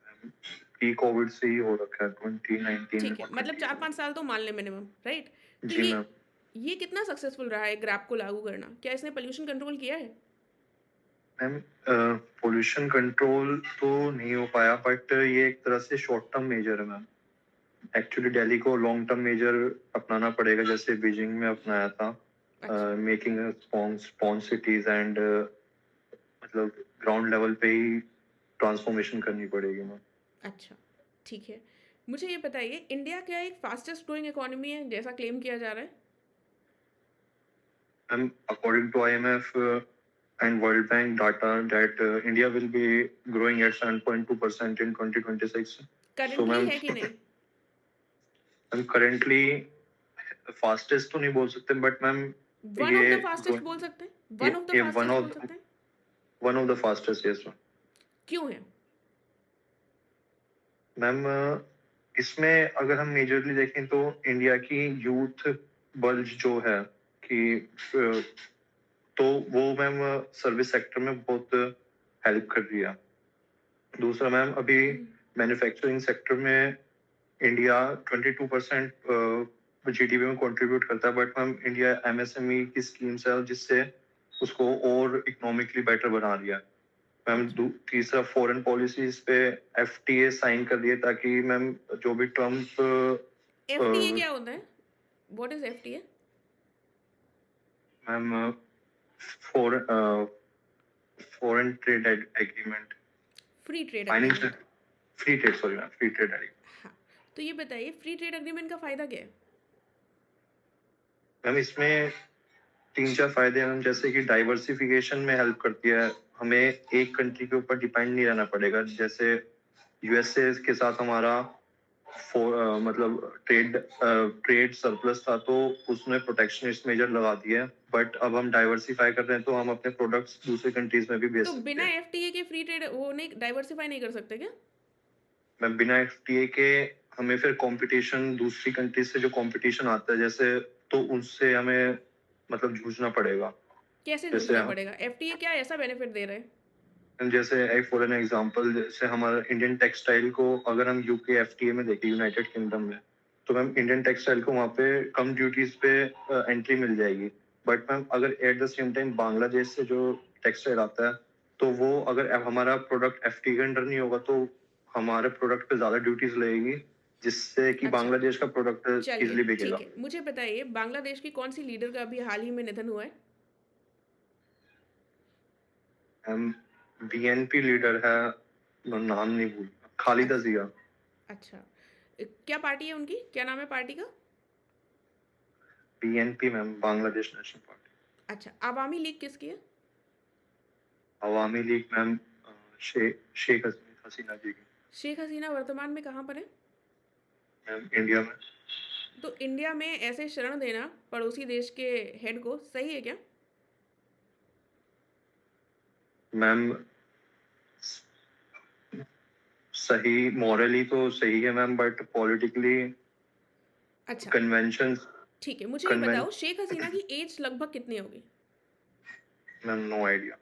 है। प्री कोविड से ही हो रखा है, 2019 में ठीक है, मतलब 20। 4-5 साल तो मान लें मिनिमम, राइट? तो जी मैम। ये कितना सक्सेसफुल रहा है ग्राप को लागू करना? क्या इसने पोल्यूशन कंट्रोल किया है? मैम पोल्यूशन कंट्रोल तो नहीं हो पाया, बट ये एक तरह से शॉर्ट टर्म मेजर है मैम। एक्चुअली दिल्ली को लॉन्ग टर्म मेजर अपनाना पड़ेगा, जैसे बीजिंग में अपनाया था, अच्छा, मेकिंग स्पॉन्ज सिटीज एंड मतलब ग्राउंड लेवल पे ही ट्रांसफॉर्मेशन करनी पड़ेगी मैम। अच्छा, ठीक है। मुझे ये बताइए, इंडिया क्या एक फास्टेस्ट ग्रोइंग इकोनॉमी है जैसा क्लेम किया जा रहा है? And according to IMF and World Bank data, that India will be growing at 7.2% in 2026. So, currently ma'am, है कि नहीं? मैम currently फास्टेस्ट तो नहीं बोल सकते, बट मैम वन ऑफ ये द फास्टेस्ट बोल सकते हैं? वन ऑफ द ये फास्टेस्ट बोल सकते हैं? One of the fastest, yes क्यों है? मैम। इसमें अगर हम मेजरली देखें तो इंडिया की यूथ बल्ज जो है कि तो वो मैम सर्विस सेक्टर में बहुत हेल्प कर रही है। दूसरा मैम, अभी मैन्युफैक्चरिंग सेक्टर में इंडिया 22% जीडीपी में कंट्रीब्यूट करता है, बट मैम इंडिया एमएसएमई की स्कीम्स है जिससे उसको और इकोनॉमिकली बेटर बना रही है। मैम तीसरा, फॉरेन पॉलिसीज पे एफटीए साइन कर दिए ताकि मैम जो भी ट्रम्प एफटीए क्या होता है? What is FTA? Ma'am foreign trade agreement, free trade financial agreement. Free trade, sorry ma'am, free trade agreement. हाँ, तो ये बताइए फ्री ट्रेड एग्रीमेंट का फायदा क्या है? मैम इसमें 3-4 फायदे हैं मैम, जैसे कि डाइवर्सिफिकेशन में हेल्प करती है, हमें एक कंट्री के ऊपर डिपेंड नहीं रहना पड़ेगा। जैसे यूएसए के साथ हमारा मतलब ट्रेड सरप्लस था, तो उसने प्रोटेक्शनिस्ट मेजर लगा दिए, बट अब हम डाइवर्सिफाई कर रहे हैं तो हम अपने प्रोडक्ट्स दूसरे कंट्रीज में भी बेच तो सकते बिना हैं। एफटीए के फ्री ट्रेड वो नहीं डाइवर्सिफाई नहीं कर सकते क्या? मैम बिना एफटीए के हमें फिर कंपटीशन दूसरी कंट्रीज से जो कंपटीशन आता है जैसे, तो उनसे हमें मतलब जूझना पड़ेगा। कैसे जैसे जूझना हम- पड़ेगा? एफटीए क्या ऐसा बेनिफिट दे रहे हैं? जैसे एक फॉर एन एग्जांपल, जैसे हमारा इंडियन टेक्सटाइल को अगर हम यूके एफटीए में देखें, यूनाइटेड किंगडम में, तो मैम इंडियन टेक्सटाइल को वहाँ पे कम ड्यूटीज पे एंट्री मिल जाएगी। बट मैम अगर at the same time Bangladesh से जो टेक्सटाइल आता है, तो वो अगर हमारा प्रोडक्ट एफटीए के अंडर नहीं होगा तो हमारे प्रोडक्ट पे ज्यादा ड्यूटीज लगेगी, जिससे कि अच्छा, बांग्लादेश का प्रोडक्ट चलिए इजिली ठीक बिकेगा। है। मुझे बताइए बांग्लादेश की कौन सी लीडर का अभी हाल ही में निधन हुआ है? मैम बीएनपी लीडर है, मैं नाम नहीं भूल, खालिदा जिया। अच्छा, क्या पार्टी है उनकी? क्या नाम है पार्टी का? BNP ma'am, Bangladesh national party. अच्छा, आवामी लीग किसकी है? अवामी लीग मैम शेख हसीना जी की। शेख हसीना वर्तमान में कहाँ पर है? मैम इंडिया में। तो इंडिया में ऐसे शरण देना पड़ोसी देश के हेड को सही है क्या? मैम सही, मॉरली तो सही है मैम, बट पॉलिटिकली अच्छा, कन्वेंशन ठीक है। मुझे ये बताओ शेख हसीना की एज लगभग कितनी होगी? Ma'am no idea.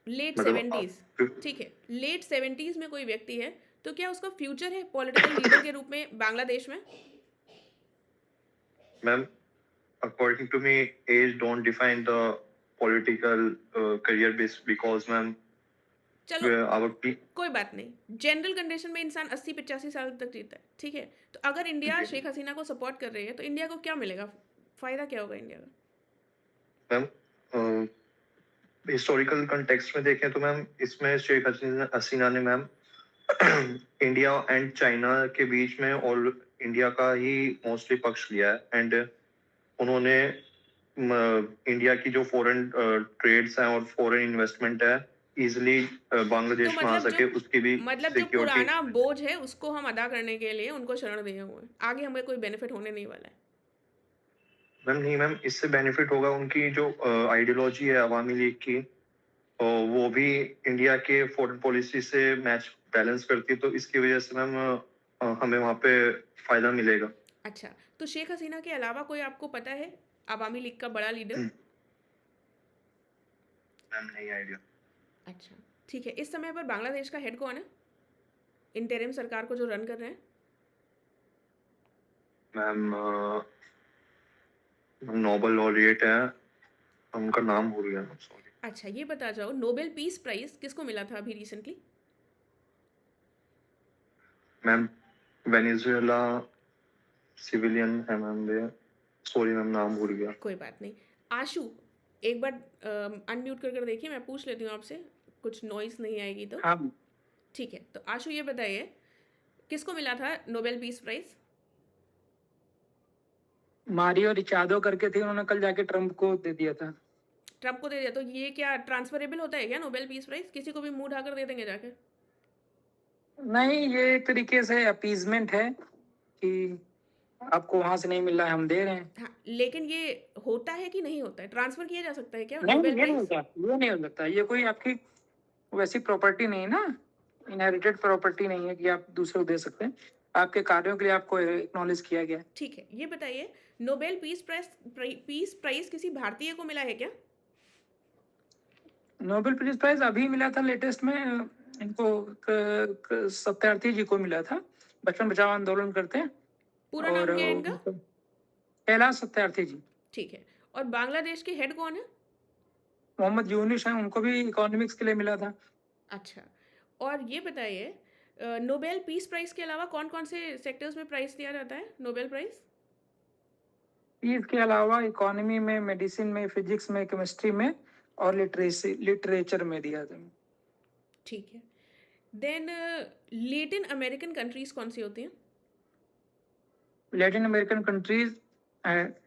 लेट मतलब 70s। ठीक है, लेट 70s में कोई व्यक्ति है तो क्या उसका फ्यूचर है पॉलिटिकल लीडर के रूप में बांग्लादेश में? Ma'am according to me as don't define the political career base, because ma'am चलो आवर कोई बात नहीं, जनरल कंडीशन में इंसान 80-85 साल तक जीता है, ठीक है। तो अगर इंडिया शेख हसीना को सपोर्ट कर रही है तो इंडिया को क्या मिलेगा? फायदा क्या होगा इंडिया का? मैम हिस्टोरिकल कंटेक्स्ट में देखें तो मैम इसमें शेख हसीना ने मैम इंडिया एंड चाइना के बीच में और इंडिया का ही मोस्टली पक्ष लिया है, एंड उन्होंने इंडिया की जो फॉरेन ट्रेड्स हैं और फॉरेन इन्वेस्टमेंट है इजिली बांग्लादेश तो में आ मतलब सके, उसकी भी जो सिक्योरिटी। पुराना बोझ है उसको हम अदा करने के लिए उनको शरण दिए हुए हैं, आगे हमें कोई बेनिफिट होने नहीं वाला है। मैम नहीं मैम, इससे बेनिफिट होगा उनकी जो आइडियोलॉजी है अवामी लीग की, वो भी इंडिया के फॉरेन पॉलिसी से मैच बैलेंस करती है, तो इसकी वजह से मैम हमें वहाँ पे फायदा मिलेगा। अच्छा, तो शेख हसीना के अलावा कोई आपको पता है अवामी लीग का बड़ा लीडर? मैम नहीं आइडिया। अच्छा, ठीक है। इस समय पर बांग्लादेश का हेड कौन है, इंटरिम सरकार को जो रन कर रहे हैं? मैम नोबल लॉरिएट है, उनका नाम भूल गया मैम, सॉरी। अच्छा, ये बता जाओ नोबेल पीस प्राइज किसको मिला था अभी रिसेंटली? मैम वेनेजुएला सिविलियन है मैम, वे, सॉरी मैम नाम भूल गया। कोई बात नहीं। आशु, एक बार अनम्यूट कर देखिए, मैं पूछ लेती हूँ आपसे, कुछ नॉइस नहीं आएगी तो। हाँ ठीक है, तो आशु ये बताइए किसको मिला था नोबेल पीस प्राइज? मारियो रिचार्डो करके थे, उन्होंने कल जाके ट्रम्प को दे दिया था। ट्रम्प को दे दिया, तो ये क्या ट्रांसफरेबल होता है क्या नोबेल पीस प्राइज? किसी को भी मुंह ढाकर दे देंगे जाके? नहीं, ये एक तरीके से अपीजमेंट है कि आपको वहां से नहीं मिल रहा है, हम दे रहे हैं। हाँ, लेकिन ये होता है कि नहीं होता है? ट्रांसफर किया जा सकता है क्या नहीं, नोबेल ये नहीं प्राइज? होता, ये नहीं हो सकता। ये कोई आपकी वैसी प्रॉपर्टी नहीं है ना, इनहेरिटेड प्रॉपर्टी नहीं है कि आप दूसरे को दे सकते हैं। आपके कार्यों के लिए आपको एक्नॉलेज किया गया है। ठीक है, ये बताइए, नोबेल पीस प्राइज किसी भारतीय को मिला है क्या? नोबेल पीस प्राइज अभी मिला था लेटेस्ट में, इनको सत्यार्थी जी को मिला था। बचपन बचाओ आंदोलन करते हैं। पूरा नाम क्या है इनका? कैलाश सत्यार्थी जी। ठीक है, और बांग्लादेश के हेड कौन है? मोहम्मद यूनुस हैं, उनको भी इकोनॉमिक्स के लिए मिला था। अच्छा, और ये बताइए, नोबेल पीस प्राइज के अलावा कौन कौन से सेक्टर्स में प्राइज दिया जाता है नोबेल प्राइज? इसके अलावा इकोनॉमी में, मेडिसिन में, फिजिक्स में, केमिस्ट्री में और लिटरेचर में दिया था। ठीक है, देन लैटिन अमेरिकन कंट्रीज कौन सी होती हैं? Latin American countries,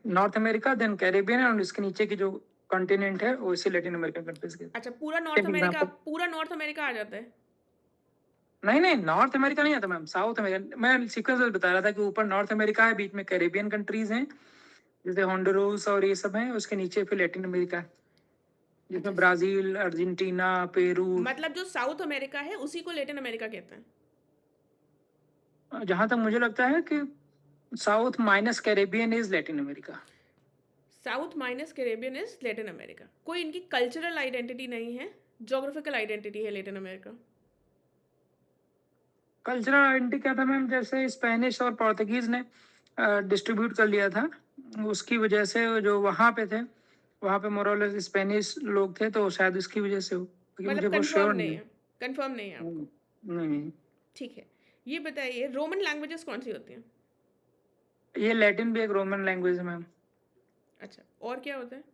North America, then Caribbean, और इसके नीचे की जो कॉन्टिनेंट है वो इसी लैटिन अमेरिकन कंट्रीज के। अच्छा, पूरा नॉर्थ एक अमेरिका, example- पूरा नॉर्थ अमेरिका आ जाता है? नहीं नहीं, नॉर्थ अमेरिका नहीं आता मैम, साउथ अमेरिका। मैं सीक्वेंस बता रहा था कि ऊपर नॉर्थ अमेरिका है, बीच में कैरेबियन कंट्रीज हैं जैसे होंडुरास और ये सब हैं, उसके नीचे फिर लैटिन अमेरिका है जिसमें ब्राजील, अर्जेंटीना, पेरू। मतलब जो साउथ अमेरिका है उसी को लैटिन अमेरिका कहते हैं? जहां तक मुझे लगता है कि south minus Caribbean is Latin America. South minus Caribbean is Latin America. कोई इनकी कल्चरल आइडेंटिटी नहीं है, ज्योग्राफिकल आइडेंटिटी है लैटिन अमेरिका। कल्चरल आइडेंटिटी क्या था मैम, जैसे स्पेनिश और पोर्तुगीज ने डिस्ट्रीब्यूट कर लिया था, उसकी वजह से जो वहाँ पे थे, वहाँ पे मोरलेस स्पेनिश लोग थे, तो शायद उसकी वजह से हो, क्योंकि मुझे मतलब बहुत कंफर्म श्योर नहीं नहीं है, कंफर्म नहीं है आपको? नहीं। ठीक है, ये बताइए, रोमन लैंग्वेजेस कौन सी होती हैं? ये लैटिन भी एक रोमन लैंग्वेज है मैम। अच्छा, और क्या होता है?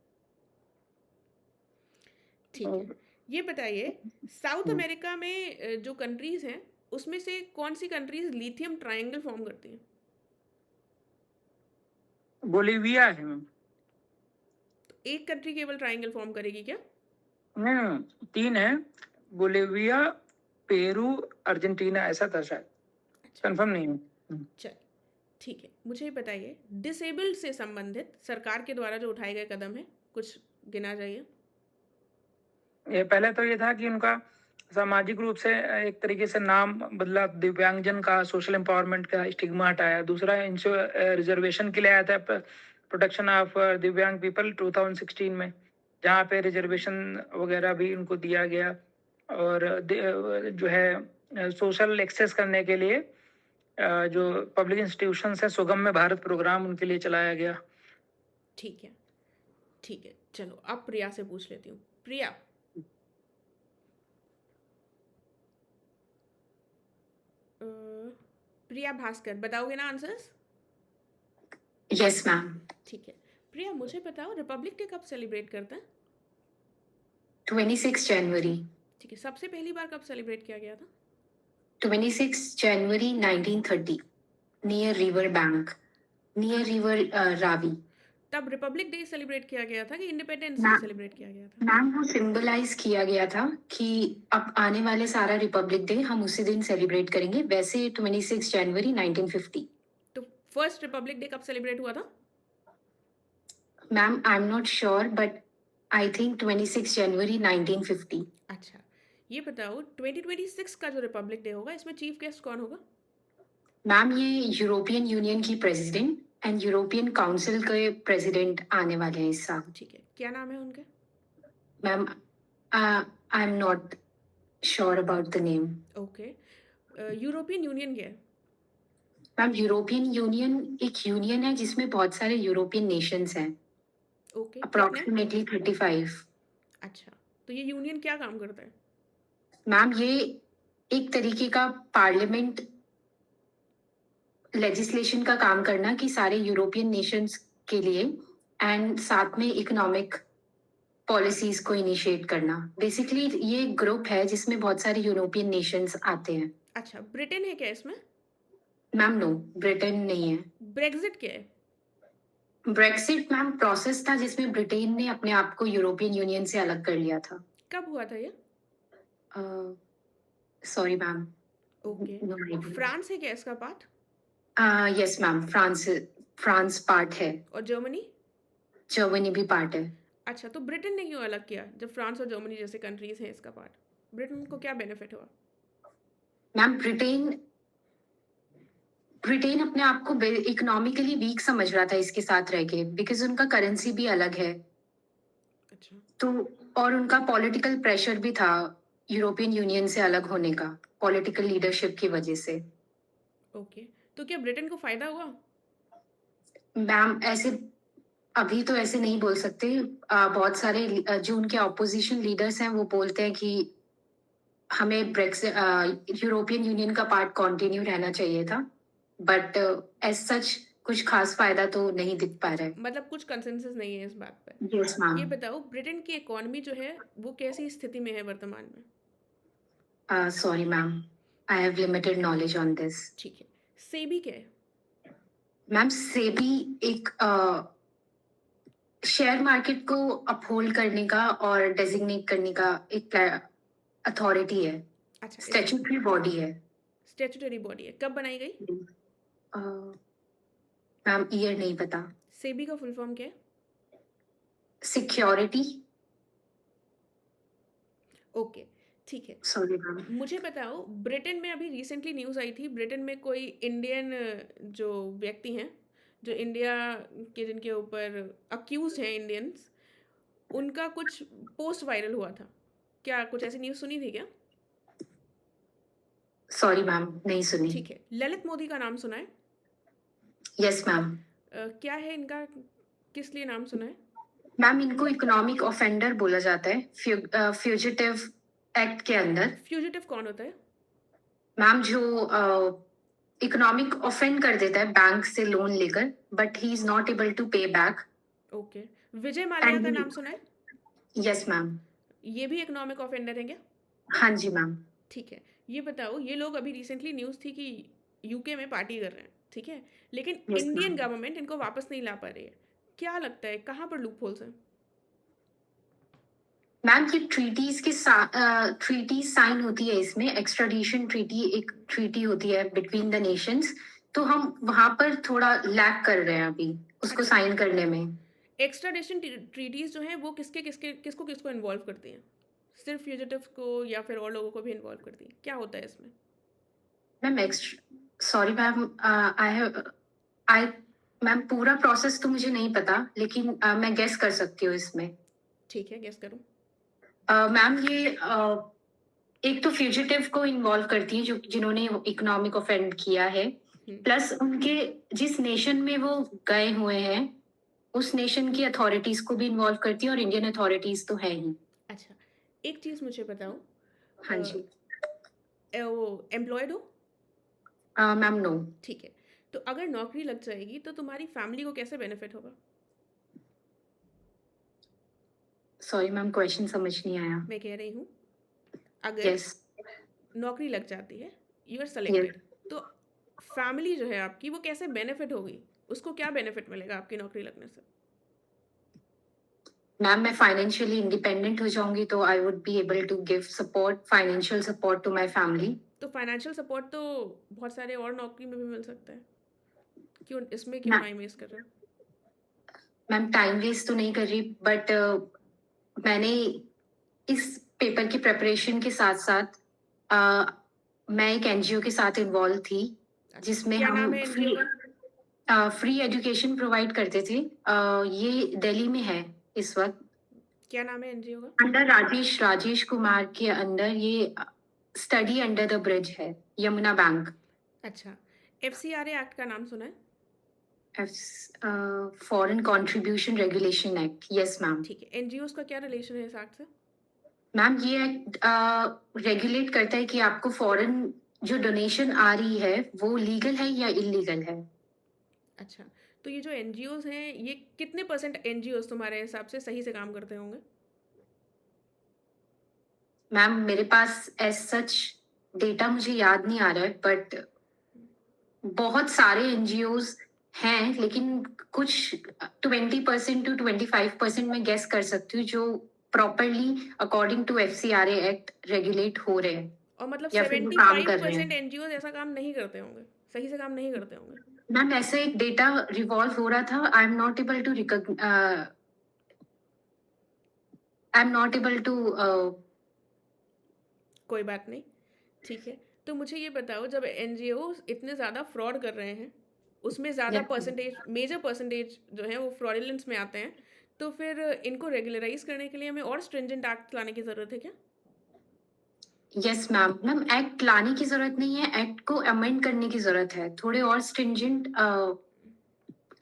ठीक है, ये बताइए, साउथ अमेरिका में जो कंट्रीज हैं उसमें से कौन सी कंट्रीज लिथियम ट्रायंगल फॉर्म करती हैं? बोलीविया है मैम। तो एक कंट्री केवल ट्रायंगल फॉर्म करेगी क्या? नहीं नहीं, 3 है, बोलीविया, पेरू, अर्जेंटीना, ऐसा था शायद, अच्छा, कंफर्म नहीं है। चल ठीक है, मुझे ये बताइए, डिसेबल्ड से संबंधित सरकार के द्वारा जो उठाए गए कदम है, कुछ गिना जाइए। ये पहले तो ये था कि उनका सामाजिक रूप से एक तरीके से नाम बदला, दिव्यांगजन का सोशल एम्पावरमेंट का स्टिग्मा हटाया। दूसरा रिजर्वेशन के लिए आया था, प्रोटेक्शन ऑफ दिव्यांग पीपल 2016 में, जहाँ पे रिजर्वेशन वगैरह भी उनको दिया गया। और जो है सोशल एक्सेस करने के लिए जो पब्लिक इंस्टीट्यूशन है, सुगम्य भारत प्रोग्राम उनके लिए चलाया गया। ठीक है, ठीक है, चलो अब प्रिया से पूछ लेती हूँ। प्रिया, प्रिया भास्कर, बताओगे ना आंसर्स? Yes ma'am. ठीक है, प्रिया मुझे बताओ, रिपब्लिक डे कब सेलिब्रेट करते हैं? 26 जनवरी। ठीक है, सबसे पहली बार कब सेलिब्रेट किया गया था? 26 जनवरी 1930 near river bank, near river Ravi. तब रिपब्लिक डे सेलिब्रेट किया गया था कि इंडिपेंडेंस ना- डे सेलिब्रेट किया गया था? मैम वो सिंबलाइज किया गया था कि अब आने वाले सारा रिपब्लिक डे हम उसी दिन सेलिब्रेट करेंगे। वैसे 26 जनवरी 1950। तो फर्स्ट रिपब्लिक डे कब सेलिब्रेट हुआ था? Ma'am I am not sure but I think 26 जनवरी 1950। अच्छा, ये बताओ, 2026 का जो रिपब्लिक डे होगा इसमें चीफ गेस्ट कौन होगा? मैम ये यूरोपियन यूनियन की प्रेसिडेंट एंड यूरोपियन काउंसिल के प्रेसिडेंट आने वाले हैं इस साल। ठीक है, क्या नाम है उनके? Ma'am I am not sure about the name. Okay, European union क्या है? मैम यूरोपियन यूनियन एक यूनियन है जिसमें बहुत सारे यूरोपियन नेशंस हैं, ओके, कितने? अप्रोक्सीमेटली 35। अच्छा, तो ये यूनियन क्या काम करता है? मैम ये एक तरीके का पार्लियामेंट लेजिस्लेशन का काम करना कि सारे यूरोपियन नेशंस के लिए, एंड साथ में इकोनॉमिक पॉलिसीज को इनिशिएट करना। बेसिकली ये ग्रुप है जिसमें बहुत सारे यूरोपियन नेशंस आते हैं। अच्छा, ब्रिटेन है क्या इसमें? मैम नो, ब्रिटेन नहीं है। ब्रेग्जिट क्या है? ब्रेक्सिट मैम प्रोसेस था जिसमें ब्रिटेन ने अपने आप को यूरोपियन यूनियन से अलग कर लिया था। कब हुआ था ये? Sorry ma'am, okay. No idea. France है क्या इसका part? Yes ma'am, France part है, और जर्मनी? जर्मनी भी पार्ट है। अच्छा, तो ब्रिटेन ने क्यों अलग किया जब फ्रांस और जर्मनी जैसे कंट्रीज हैं इसका पार्ट? ब्रिटेन को क्या बेनिफिट हुआ? मैम ब्रिटेन अपने आप को इकोनॉमिकली वीक समझ रहा था इसके साथ रह के, बिकॉज उनका करेंसी भी अलग है। अच्छा। तो और उनका पॉलिटिकल प्रेशर भी था यूरोपियन यूनियन से अलग होने का, पॉलिटिकल लीडरशिप की वजह से। ओके, तो क्या ब्रिटेन को फायदा हुआ? मैम ऐसे अभी तो ऐसे नहीं बोल सकते। बहुत सारे जो उनके ऑपोजिशन लीडर्स हैं वो बोलते हैं कि हमें ब्रेक्सिट यूरोपियन यूनियन का पार्ट कंटिन्यू रहना चाहिए था, बट एज सच कुछ खास फायदा तो नहीं दिख पा रहा है। मतलब कुछ कंसेंसस नहीं है इस बात पे। यस ये मैम। बताओ ब्रिटेन की इकोनॉमी जो है वो कैसी स्थिति में है वर्तमान में? Sorry ma'am, I have limited knowledge on this. ठीक है। सेबी क्या है? मैम सेबी एक शेयर मार्केट को अपहोल्ड करने का और डेजिग्नेट करने का एक अथॉरिटी है, अच्छा, स्टैट्यूटरी बॉडी है। स्टैट्यूटरी बॉडी है। कब बनाई गई? मैम ईयर नहीं पता। सेबी का फुल फॉर्म क्या है? सिक्योरिटी। ओके, ठीक है। Sorry ma'am. मुझे बताओ ब्रिटेन में अभी रिसेंटली न्यूज़ आई थी, ब्रिटेन में कोई इंडियन जो व्यक्ति हैं जो इंडिया के जिनके ऊपर अक्यूज हैं इंडियंस, उनका कुछ पोस्ट वायरल हुआ था। क्या कुछ ऐसी न्यूज़ सुनी थी क्या? सॉरी मैम, नहीं सुनी। ठीक है। ललित मोदी का नाम सुना है? Yes ma'am. क्या है इनका, किस लिए नाम सुना है? मैम इनको इकोनॉमिक ऑफेंडर बोला जाता है फ्यूजिटिव एक्ट के अंदर। फ्यूजिटिव कौन होता है? मैम जो इकोनॉमिक ऑफेंड कर देता है बैंक से लोन लेकर, but he is not able to pay back. Okay. Vijay Mallya का And- नाम सुना है? Yes ma'am. ये भी इकोनॉमिक ऑफेंडर है क्या? हाँ जी मैम। ठीक है। ये बताओ, ये लोग अभी रिसेंटली न्यूज़ थी कि यूके में पार्टी कर रहे हैं, ठीक है, लेकिन Yes, इंडियन ma'am. गवर्नमेंट इनको वापस नहीं ला पा रही है। क्या लगता है कहाँ पर लूप होल्स हैं? मैम ये ट्रीटी साइन होती है, इसमें एक्स्ट्राडिशन ट्रीटी एक ट्रीटी होती है बिटवीन द नेशंस, तो हम वहां पर थोड़ा लैक कर रहे हैं अभी उसको अच्छा। साइन करने में। एक्स्ट्राडिशन ट्रीटीज जो हैं वो किसको किसको इन्वॉल्व करती हैं? सिर्फ फ्यूजिटिव को या फिर और लोगों को भी इन्वॉल्व करती हैं? क्या होता है इसमें? मैम सॉरी मैम, आई मैम पूरा प्रोसेस तो मुझे नहीं पता, लेकिन मैं गेस कर सकती हूँ इसमें। ठीक है, गेस करूँ। मैम ये एक तो फ्यूजिटिव को इन्वॉल्व करती है जो जिन्होंने इकोनॉमिक ऑफेंड किया है, प्लस उनके जिस नेशन में वो गए हुए हैं उस नेशन की अथॉरिटीज को भी इन्वॉल्व करती है, और इंडियन अथॉरिटीज तो है ही। अच्छा, एक चीज़ मुझे बताओ, हाँ जी। वो एम्प्लॉयड हो? Ma'am no. ठीक है। तो अगर नौकरी लग जाएगी तो तुम्हारी फैमिली को कैसे बेनिफिट होगा? सॉरी मैम, क्वेश्चन समझ नहीं आया। मैं कह रही हूँ अगर यस। नौकरी लग जाती है, यू आर सेलेक्टेड, तो फैमिली जो है आपकी वो कैसे बेनिफिट होगी? उसको क्या बेनिफिट मिलेगा आपकी नौकरी लगने से? मैम मैं फाइनेंशियली इंडिपेंडेंट हो जाऊंगी तो I would be able to give support, financial support to my family. तो फाइनेंशियल सपोर्ट तो बहुत सारे और नौकरी में भी मिल सकता है, क्यों इसमें क्यों ना- टाइम वेस्ट कर रहे हो? मैम टाइम वेस्ट तो नहीं कर रही, बट मैंने इस पेपर की प्रिपरेशन के साथ साथ मैं एक एनजीओ के साथ इन्वॉल्व थी जिसमें क्या नाम हम है एनजीओ का? फ्री एजुकेशन प्रोवाइड करते थे। ये दिल्ली में है इस वक्त, क्या नाम है एनजीओ का? अंडर राजेश कुमार के अंडर। ये स्टडी अंडर द ब्रिज है, यमुना बैंक। अच्छा, FCRA एक्ट का नाम सुना है? Foreign contribution regulation act. Yes ma'am. ठीक है। एनजीओस का क्या रिलेशन है इस एक्ट से? मैम ये एक्ट रेगुलेट करता है कि आपको फॉरेन जो डोनेशन आ रही है वो लीगल है या इलीगल है। अच्छा, तो ये जो एनजीओस हैं, ये कितने % एनजीओस तुम्हारे हिसाब से सही से काम करते होंगे? मैम मेरे पास एज सच डेटा मुझे याद नहीं आ रहा है, बट बहुत सारे एनजीओज हैं, लेकिन कुछ 20% to 25% मैं गेस कर सकती हूँ जो properly according to FCRA act regulate हो रहे हैं और मतलब या फिर वो काम कर रहे 75% हैं। एनजीओ ऐसा काम नहीं करते होंगे, सही से काम नहीं करते होंगे। मैम ऐसा एक डेटा रिवॉल्व हो रहा था, I am not able to कोई बात नहीं, ठीक है। तो मुझे ये बताओ, जब एनजीओ इतने ज़्यादा फ्रॉड कर रहे हैं, उसमें ज़्यादा Yes. परसेंटेज, मेजर परसेंटेज जो है वो फ्रॉडुलेंस में आते हैं, तो फिर इनको रेगुलराइज करने के लिए हमें और स्ट्रिंजेंट एक्ट लाने की ज़रूरत है क्या? Yes ma'am. मैम एक्ट लाने की जरूरत नहीं है, एक्ट को अमेंड करने की जरूरत है। थोड़े और स्ट्रिंजेंट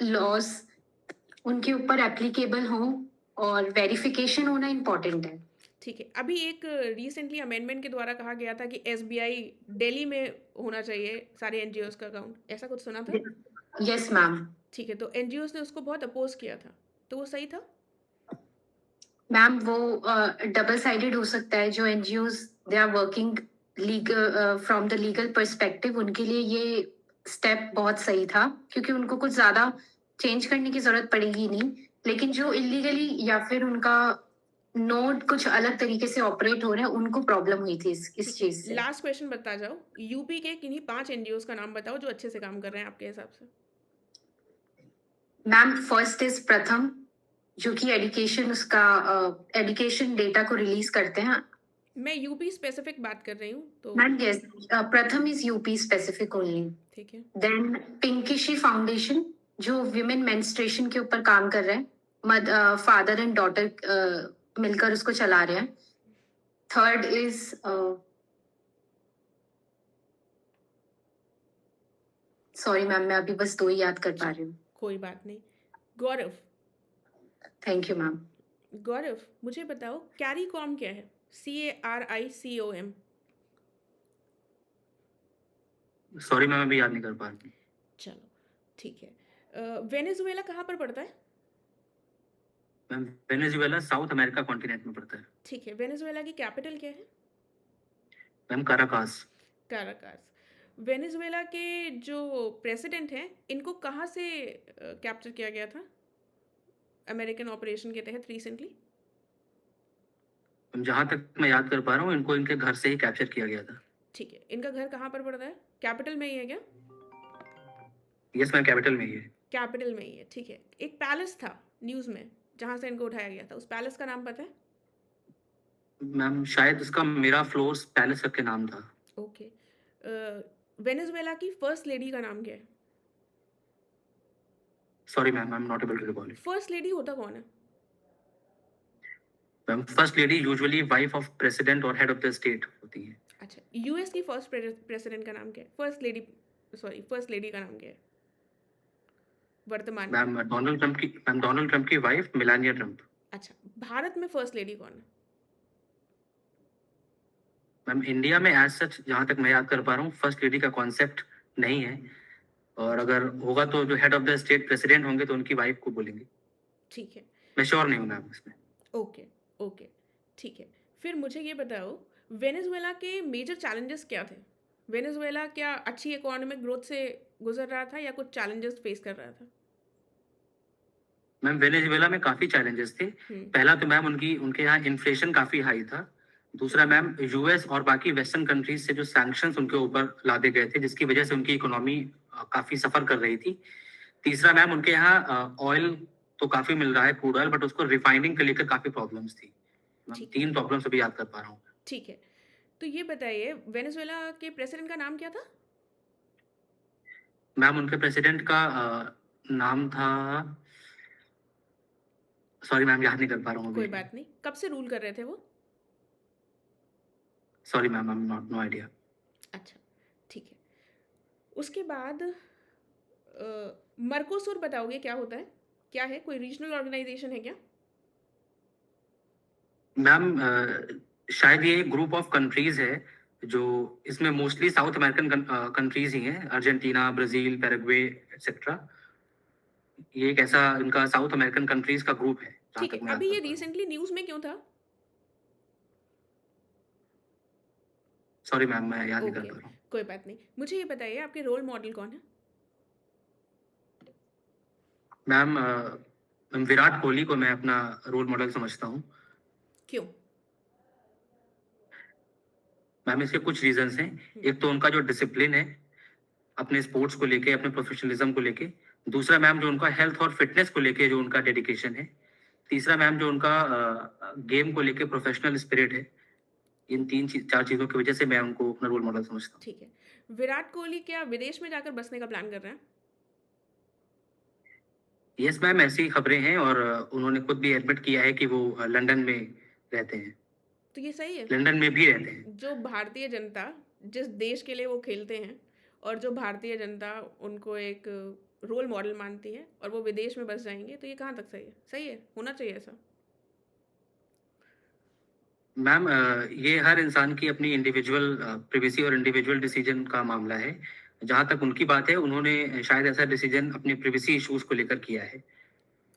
लॉज उनके ऊपर एप्लीकेबल हो और वेरिफिकेशन होना इम्पोर्टेंट है। ठीक है। अभी एक रिसेंटली अमेंडमेंट के द्वारा कहा गया था कि एसबीआई दिल्ली में होना चाहिए सारे एनजीओज का अकाउंट, ऐसा कुछ सुना था? Yes ma'am. ठीक है, तो एनजीओज ने उसको बहुत अपोज किया था, तो वो सही था? मैम वो डबल साइडेड हो सकता है। जो NGOs they are working legal from the legal perspective, उनके लिए ये स्टेप बहुत सही था क्योंकि उनको कुछ ज्यादा चेंज करने की जरूरत पड़ेगी नहीं। लेकिन जो इलीगली या फिर उनका नोड कुछ अलग तरीके से ऑपरेट हो रहे हैं, उनको प्रॉब्लम हुई थी इस चीज से। लास्ट क्वेश्चन बता जाओ, यूपी के किन्हीं 5 एनजीओज का नाम बताओ जो अच्छे से काम कर रहे हैं आपके हिसाब से। मैम फर्स्ट इज प्रथम, जो कि एजुकेशन डेटा को रिलीज करते हैं। मैं यूपी स्पेसिफिक बात कर रही हूँ, तो मैम यस, प्रथम इज यूपी स्पेसिफिक ओनली। ठीक है। देन पिंकिशी फाउंडेशन जो विमेन मेंस्ट्रुएशन के ऊपर काम कर रहे हैं, फादर एंड डॉटर मिलकर उसको चला रहे हैं। थर्ड इज सॉरी मैम, मैं अभी बस 2 ही याद कर पा रही हूँ। कोई बात नहीं। गौरव, थैंक यू मैम। गौरव मुझे बताओ कैरिकॉम क्या है? CARICOM। सॉरी मैम, अभी याद नहीं कर पा रही। चलो ठीक है। वेनेजुएला कहाँ पर पड़ता है? Ma'am Venezuela south America continent में पड़ता है। ठीक है। वेनेजुएला की कैपिटल क्या है? Ma'am Caracas. काराकास। वेनेजुएला के जो प्रेसिडेंट हैं, इनको कहाँ से कैप्चर किया गया था अमेरिकन ऑपरेशन के तहत रिसेंटली? जहां तक मैं याद कर पा रहा हूँ, इनको इनके घर से ही कैप्चर किया गया था। ठीक है। इनका घर कहाँ पर पड़ता है? कैपिटल में ही है क्या? यस मैम, कैपिटल में ही है। कैपिटल में ही है, ठीक है। एक पैलेस था न्यूज़ में जहाँ से इनको उठाया गया था, उस पैलेस का नाम पता है? मैम शायद उसका मेरा फ्लोर्स पैलेस करके नाम था। ओके। वेनेजुएला की फर्स्ट लेडी का नाम क्या है? Sorry ma'am, I am not able to recall it. First lady होता कौन है? Ma'am first lady usually wife of president और हेड ऑफ द स्टेट होती है। अच्छा, यूएस की फर्स्ट प्रेसिडेंट का नाम क्या है? फर्स्ट लेडी का नाम क्या है वर्तमान में? मैम डोनाल्ड ट्रम्प की वाइफ मेलानिया ट्रम्प। अच्छा, भारत में फर्स्ट लेडी कौन है? मैम इंडिया में एज सच जहां तक मैं याद कर पा रहा हूँ, फर्स्ट लेडी का कॉन्सेप्ट नहीं है, और अगर होगा तो जो head of the state president होंगे तो उनकी वाइफ को बोलेंगे। ठीक है। मैं श्योर नहीं हूँ मैम इसमें। ओके ओके, ठीक है। फिर मुझे ये बताओ, वेनेजुएला के मेजर चैलेंजेस क्या थे? वेनेजुएला क्या अच्छी इकोनॉमिक ग्रोथ से गुजर रहा था या कुछ चैलेंजेस फेस कर रहा था? मैम वेनेजुएला में काफी चैलेंजेस थे। पहला तो मैम उनके यहाँ इन्फ्लेशन काफी हाई था। दूसरा मैम यूएस और बाकी वेस्टर्न कंट्रीज से जो सैंक्शंस उनके ऊपर लादे गए थे, जिसकी वजह से उनकी इकोनॉमी काफी सफर कर रही थी। तीसरा मैम उनके यहाँ ऑयल तो काफी मिल रहा है, क्रूड ऑयल, बट उसको रिफाइनिंग को लेकर काफी प्रॉब्लम्स थी। ठीक है। 3 प्रॉब्लम्स अभी याद कर पा रहा हूँ। ठीक है। तो ये बताइए, वेनेजुएला के प्रेसिडेंट का नाम क्या था? मैम उनके प्रेसिडेंट का नाम था, सॉरी मैम याद नहीं कर पा रहा हूँ कोई अभी। बात नहीं। कब से रूल कर रहे थे वो? Sorry ma'am, I am not know idea. अच्छा, ठीक है। उसके बाद मर्कोसुर बताओगे क्या होता है? क्या है, कोई रीजनल ऑर्गेनाइजेशन है क्या? मैम शायद ये एक ग्रुप ऑफ कंट्रीज है, जो इसमें मोस्टली साउथ अमेरिकन कंट्रीज ही हैं, अर्जेंटीना, ब्राजील, पैराग्वे एक्सेट्रा। ये एक ऐसा इनका साउथ अमेरिकन कंट्रीज का ग्रुप है जहाँ ठीक तक है। मैं अभी याद ये कर पा रहा हूँ। रिसेंटली न्यूज़ में क्यों था? सॉरी मैम, मैं याद नहीं कर ओके, पा रहा हूँ। कोई बात नहीं। मुझे ये बताइए, आपके रोल मॉडल कौन है? मैम मैम विराट कोहली को मैं अपना रोल मॉडल समझता हूँ। क्यों? मैम इसके कुछ रीजंस हैं। एक तो उनका जो डिसिप्लिन है अपने स्पोर्ट्स को लेके, अपने प्रोफेशनलिज्म को लेके। दूसरा मैम जो उनका हेल्थ और फिटनेस को लेके जो उनका डेडिकेशन है। तीसरा मैम जो उनका गेम को लेके प्रोफेशनल स्पिरिट है। इन चार चीजों की वजह से मैं उनको अपना रोल मॉडल समझता हूँ। ठीक है। विराट कोहली क्या विदेश में जाकर बसने का प्लान कर रहे हैं? यस मैम, ऐसी खबरें हैं और उन्होंने खुद भी एडमिट किया है कि वो लंदन में रहते हैं, तो ये सही है। लंदन में भी रहते हैं। जो भारतीय जनता जिस देश के लिए वो खेलते हैं और जो भारतीय जनता उनको एक रोल मॉडल मानती है और वो विदेश में बस जाएंगे, तो ये कहाँ तक सही है? सही है, होना चाहिए ऐसा। मैम ये हर इंसान की अपनी इंडिविजुअल प्रिवेसी और इंडिविजुअल डिसीजन का मामला है। जहाँ तक उनकी बात है, उन्होंने शायद ऐसा डिसीजन अपने प्रिवेसी इश्यूज को लेकर किया है।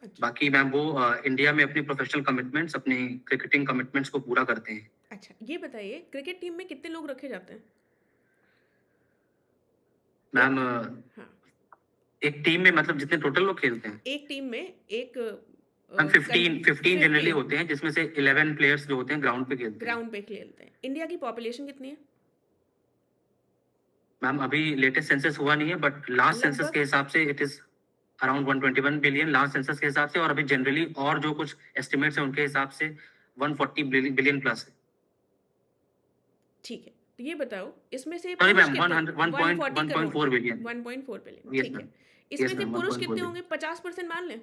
अच्छा बाकी मैम वो इंडिया में अपने प्रोफेशनल कमिटमेंट्स, अपने क्रिकेटिंग कमिटमेंट्स को पूरा करते हैं। अच्छा, ये बताइए क्रिकेट टीम में कितने लोग रखे जाते हैं? मैम हाँ, एक टीम में मतलब जितने टोटल लोग खेलते हैं एक टीम में एक मैम 15 जनरली होते हैं, जिसमें से 11 प्लेयर्स जो होते हैं ग्राउंड पे खेलते हैं। ग्राउंड पे खेलते हैं। इंडिया की पॉपुलेशन कितनी है? मैम अभी लेटेस्ट सेंसस हुआ नहीं है, बट लास्ट सेंसस लगभग? के हिसाब से it is around 121 billion last census के हिसाब से। और अभी जनरली और जो कुछ एस्टिमेट्स हैं उनके हिसाब से 140 बिलियन प्लस है। ठीक है, तो ये बताओ इसमें से सॉरी पुरुष मैम, कितने? 1.4 बिलियन। 1.4 बिलियन, Yes, ठीक है। ma'am. इसमें Yes, से ma'am, पुरुष 1.4 कितने billion. होंगे? 50% मान लें।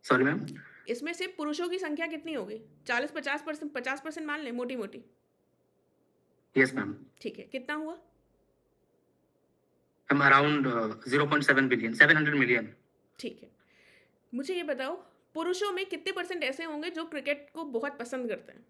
सॉरी मैम, इसमें से पुरुषों की संख्या कितनी होगी? 40-50%, 50% मान लें मोटी मोटी। Yes ma'am. ठीक है, कितना हुआ? हम अराउंड 0.7 बिलियन, 700 मिलियन। ठीक है, मुझे ये बताओ पुरुषों में कितने परसेंट ऐसे होंगे जो क्रिकेट को बहुत पसंद करते हैं?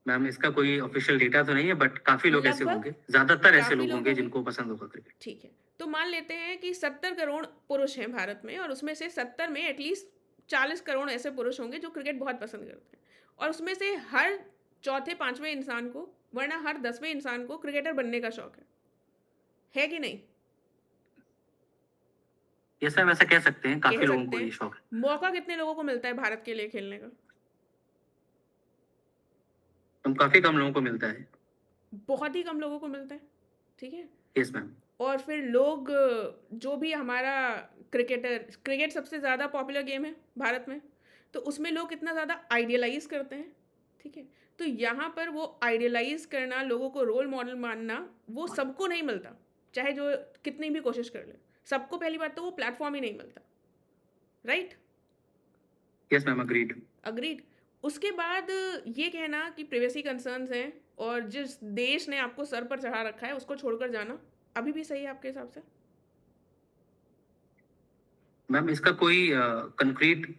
मैम इसका कोई ऑफिशियल डेटा तो नहीं है, बट काफी लोग ऐसे लगभग? होंगे, ज्यादातर ऐसे काफी लोग लोग होंगे होंगे। जिनको पसंद होगा क्रिकेट। ठीक है, तो मान लेते हैं कि 70 करोड़ पुरुष हैं भारत में और उसमें से 70 में एटलीस्ट 40 करोड़ ऐसे पुरुष होंगे जो क्रिकेट बहुत पसंद करते हैं और उसमें से हर चौथे पांचवें इंसान को, वरना हर 10वें इंसान को क्रिकेटर बनने का शौक है कि नहीं? यस मैम, ऐसा कह सकते हैं, काफी कह लोगों सकते को ये हैं। शौक है। मौका कितने लोगों को मिलता है भारत के लिए खेलने का? हम काफी कम लोगों को मिलता है। बहुत ही कम लोगों को मिलता है। ठीक है, यस मैम। और फिर लोग जो भी हमारा क्रिकेट सबसे ज़्यादा पॉपुलर गेम है भारत में, तो उसमें लोग कितना ज़्यादा आइडियलाइज करते हैं। ठीक है, तो यहाँ पर वो आइडियलाइज करना, लोगों को रोल मॉडल मानना, वो सबको नहीं मिलता, चाहे जो कितनी भी कोशिश कर ले। सबको पहली बात तो वो प्लेटफॉर्म ही नहीं मिलता। Right? Yes ma'am, agreed. Agreed. उसके बाद ये कहना कि प्राइवेसी कंसर्न्स हैं और जिस देश ने आपको सर पर चढ़ा रखा है उसको छोड़कर जाना अभी भी सही है आपके हिसाब से? मैम इसका कोई कंक्रीट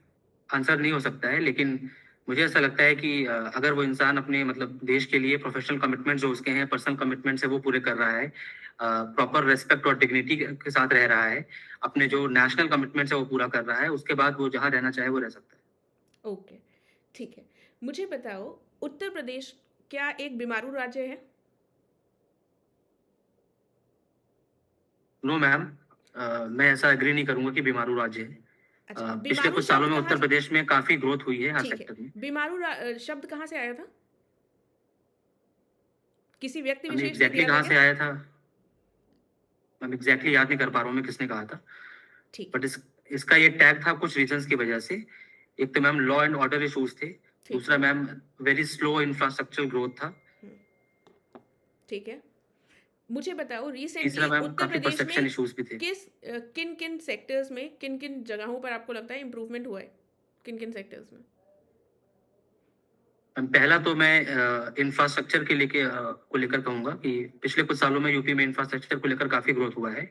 आंसर नहीं हो सकता है, लेकिन मुझे ऐसा लगता है कि अगर वो इंसान अपने मतलब देश के लिए प्रोफेशनल कमिटमेंट जो उसके हैं, पर्सनल कमिटमेंट है, वो पूरे कर रहा है, प्रॉपर रेस्पेक्ट और डिग्निटी के साथ रह रहा है, अपने जो नेशनल कमिटमेंट्स है वो पूरा कर रहा है, उसके बाद वो जहाँ रहना चाहे वो रह सकता है। ओके, ठीक है। मुझे बताओ उत्तर प्रदेश क्या एक बीमारू राज्य है? नो मैम, मैं ऐसा एग्री नहीं करूंगा कि बीमारू राज्य है। अच्छा, पिछले बीमारू कुछ सालों शब्द में कहाँ उत्तर से- प्रदेश में काफी ग्रोथ हुई है हर ठीक सेक्टर में। है, बीमारू शब्द कहाँ से आया था? किसी व्यक्ति हमें विशेष से एग्जैक्टली दिया कहाँ था से क्या? आया था, मैं एग्जैक्टली याद नहीं कर पा रहा हूँ मैं किसने कहा था, ठीक बट इसका ये टैग था कुछ रीजंस की वजह से। एक तो ma'am law and order issues थे, ठीक दूसरा है, ma'am very slow infrastructure growth था, ठीक है। मुझे बताओ तीसरा रिसेंटली मैम उत्तर काफी प्रदेश परसेप्शन में इश्यूज भी थे। किन किन सेक्टर्स में, किन किन जगहों पर आपको लगता है इम्प्रूवमेंट हुआ है? किन किन सेक्टर्स में? पहला तो मैं इंफ्रास्ट्रक्चर के लेके को लेकर कहूंगा कि पिछले कुछ सालों में यूपी में इंफ्रास्ट्रक्चर को लेकर काफी ग्रोथ हुआ है।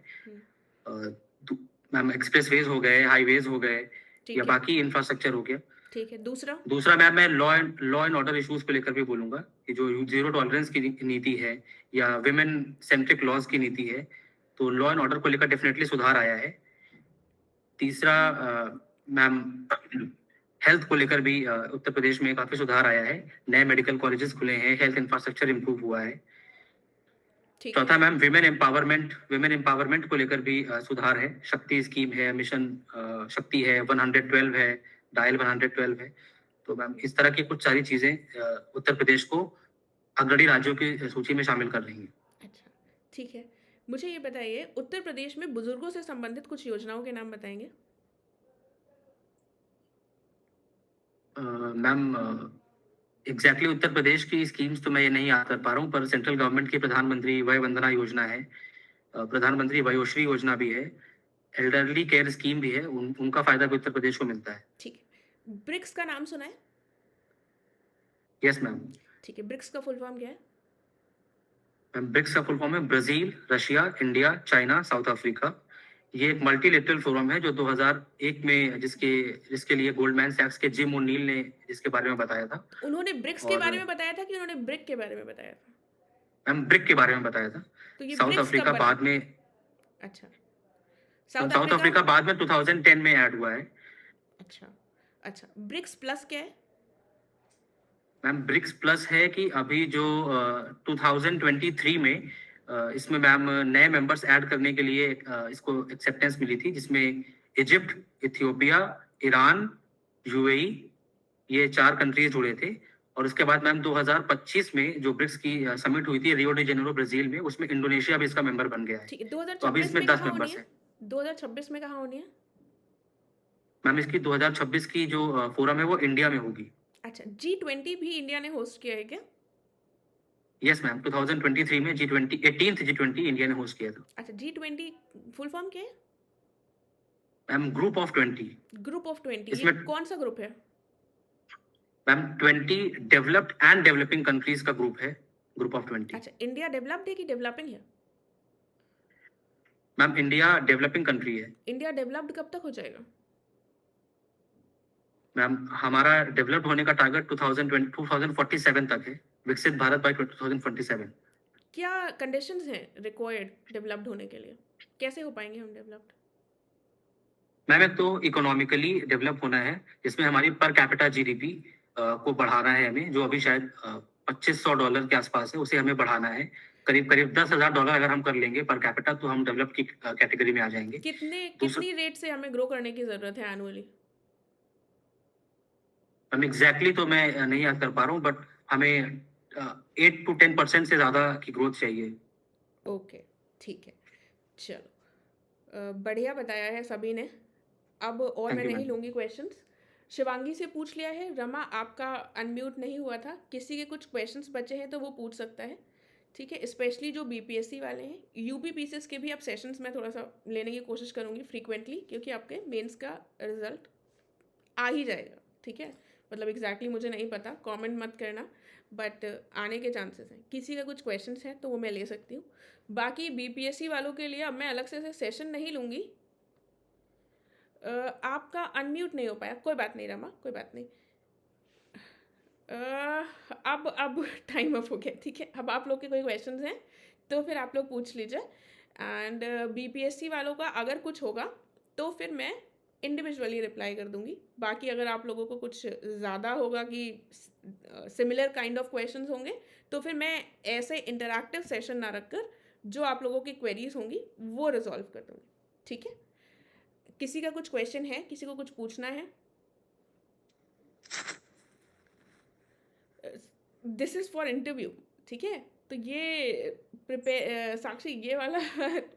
मैम एक्सप्रेसवेज हो गए, हाईवेज हो गए, ठीक या है, बाकी इंफ्रास्ट्रक्चर हो गया। ठीक है। दूसरा? दूसरा मैम मैं लॉ एंड ऑर्डर इश्यूज को लेकर भी बोलूंगा कि जो जीरो टॉलरेंस की नीति है या विमेन सेंट्रिक लॉज की नीति है, तो लॉ एंड ऑर्डर को लेकर डेफिनेटली सुधार आया है। तीसरा मैम हेल्थ को लेकर भी उत्तर प्रदेश में काफी सुधार आया है, नए मेडिकल कॉलेजेस खुले हैं, हेल्थ इंफ्रास्ट्रक्चर इम्प्रूव हुआ है। ठीक है। चौथा मैम विमेन एम्पावरमेंट को लेकर भी सुधार है। शक्ति स्कीम है, मिशन शक्ति है, 112 है, डायल 112 है। तो मैम इस तरह की कुछ सारी चीजें उत्तर प्रदेश को अग्रणी राज्यों की सूची में शामिल कर रही हैं। अच्छा, ठीक है। मुझे ये बताइए, उत्तर प्रदेश में बुजुर्गों से संबंधित कुछ योजनाओं के नाम बताएंगे? मैम एग्जैक्टली उत्तर प्रदेश की स्कीम्स तो मैं ये नहीं याद कर पा रहा हूँ, पर सेंट्रल गवर्नमेंट की प्रधानमंत्री वय वंदना योजना है, प्रधानमंत्री वयोश्री योजना भी है, एल्डरली केयर स्कीम भी है, उनका फायदा भी उत्तर प्रदेश को मिलता है। ठीक है। ब्रिक्स का नाम सुना है? Yes ma'am. ठीक है, ब्रिक्स का फुल फॉर्म क्या है? मैम ब्रिक्स का फुल फॉर्म है Brazil, Russia, India, China, south Africa. ये एक मल्टीलेटरल फोरम है जो 2001 में जिसके लिए गोल्डमैन सैक्स के जिम ओ'नील ने जिसके बारे में बताया था। उन्होंने ब्रिक्स के और बारे में बताया था कि उन्होंने ब्रिक के बारे में बताया था? मैम ब्रिक के बारे में बताया था। तो ये साउथ ब्रिक्स कब अफ्रीका बना? बाद में अच्छा, साउथ अफ्रीका बाद में 2010 में ऐड हुआ है। अच्छा, अच्छा। ब्रिक्स प्लस क्या है? मैम ब्रिक्स प्लस है कि अभी जो 2023 में इसमें मैम नए मेंबर्स ऐड करने के लिए इसको एक्सेप्टेंस मिली थी, जिसमें इजिप्ट, इथियोपिया, ईरान, यूएई, ये 4 कंट्रीज जुड़े थे। और उसके बाद मैम 2025 में जो ब्रिक्स की समिट हुई थी रियो डी जेनेरो ब्राजील में, उसमें इंडोनेशिया भी इसका मेंबर बन गया है। ठीक है। तो अभी 2026 इसमें में 10 कहाँ होनी मेंबर्स है? हैं। 2026 में कहाँ होनी है? मैम इसकी 2026 की जो फोरम है वो इंडिया में होगी। अच्छा, G20 भी इंडिया ने होस्ट किया है क्या? यस मैम, 2023 में G20 18th G20 इंडिया ने होस्ट किया था। अच्छा, G20 फुल फॉर्म क्या है? Ma'am group of 20। Group of 20। ये इसमें कौन सा ग्रुप है? Ma'am 20 developed and developing countries का ग्रुप है, ग्रुप ऑफ 20। अच्छा, इंडिया डेवलप्ड है कि डेवलपिंग है? मैम इंडिया डेवलपिंग कंट्री है। इंडिया डेवलप्ड कब तक हो जाएगा? मैम हमारा डेवलप्ड होने का टारगेट 2047 तक है, विकसित भारत बाय 2047। क्या कंडीशंस हैं रिक्वायर्ड डेवलप्ड होने के लिए? कैसे हो पाएंगे हम डेवलप्ड? मैम एक तो इकोनॉमिकली डेवलप होना है, जिसमें हमारी पर कैपिटा जीडीपी को बढ़ाना है हमें, जो अभी शायद $2500 के आसपास है, उसे हमें बढ़ाना है। करीब करीब $10,000 अगर हम कर लेंगे पर कैपिटा, तो हम डेवलप की कैटेगरी में आ जाएंगे। कितनी रेट से हमें ग्रो करने की जरूरत है एनुअली? मैम एग्जैक्टली तो मैं नहीं याद कर पा रहा हूँ, बट हमें 8 to 10% से ज्यादा की ग्रोथ चाहिए। ओके, ठीक है। चलो, बढ़िया बताया है सभी ने। अब और Thank मैं you, नहीं ma'am. लूँगी क्वेश्चंस। शिवांगी से पूछ लिया है। रमा, आपका अनम्यूट नहीं हुआ था। किसी के कुछ क्वेश्चंस बचे हैं तो वो पूछ सकता है, ठीक है? स्पेशली जो बीपीएससी वाले हैं। यूपी पीसीएस के भी अब सेशंस मैं थोड़ा सा लेने की कोशिश करूँगी फ्रीक्वेंटली, क्योंकि आपके मेंस का रिजल्ट आ ही जाएगा, ठीक है? मतलब एग्जैक्टली मुझे नहीं पता, कमेंट मत करना, बट आने के चांसेस हैं। किसी का कुछ क्वेश्चंस है तो वो मैं ले सकती हूँ। बाकी बीपीएससी वालों के लिए अब मैं अलग से सेशन नहीं लूँगी। आपका अनम्यूट नहीं हो पाया, कोई बात नहीं रमा, कोई बात नहीं। अब टाइम अप हो गया, ठीक है? अब आप लोग के कोई क्वेश्चंस हैं तो फिर आप लोग पूछ लीजिए। एंड बीपीएससी वालों का अगर कुछ होगा तो फिर मैं इंडिविजुअली रिप्लाई कर दूंगी। बाकी अगर आप लोगों को कुछ ज़्यादा होगा कि सिमिलर काइंड ऑफ क्वेश्चंस होंगे, तो फिर मैं ऐसे इंटरैक्टिव सेशन ना रखकर जो आप लोगों की क्वेरीज होंगी वो रिजॉल्व कर दूंगी, ठीक है? किसी का कुछ क्वेश्चन है? किसी को कुछ पूछना है? दिस इज़ फॉर इंटरव्यू, ठीक है? तो ये प्रिपेयर साक्षी, ये वाला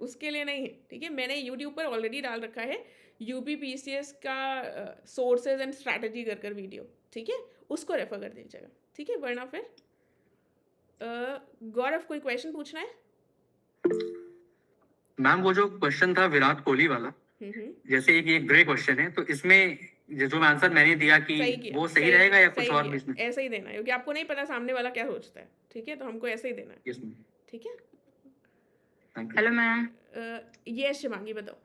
उसके लिए नहीं है, ठीक है? मैंने यूट्यूब पर ऑलरेडी डाल रखा है यूपी पीसीएस का सोर्सेज एंड स्ट्रैटेजी कर वीडियो, ठीक है? उसको रेफर कर दीजिएगा, ठीक है? वरना फिर गौरव, कोई क्वेश्चन पूछना है? मैम वो जो क्वेश्चन था विराट कोहली वाला, जैसे एक ये ग्रे क्वेश्चन है, तो इसमें जो आंसर मैंने दिया कि वो सही रहेगा या कुछ और भी इसमें? ऐसा ही देना है, क्योंकि आपको नहीं पता सामने वाला क्या सोचता है, ठीक है? तो हमको ऐसे ही देना है। यस मैम, ठीक है? Thank you. Hello ma'am. ये शिवांगी बताओ।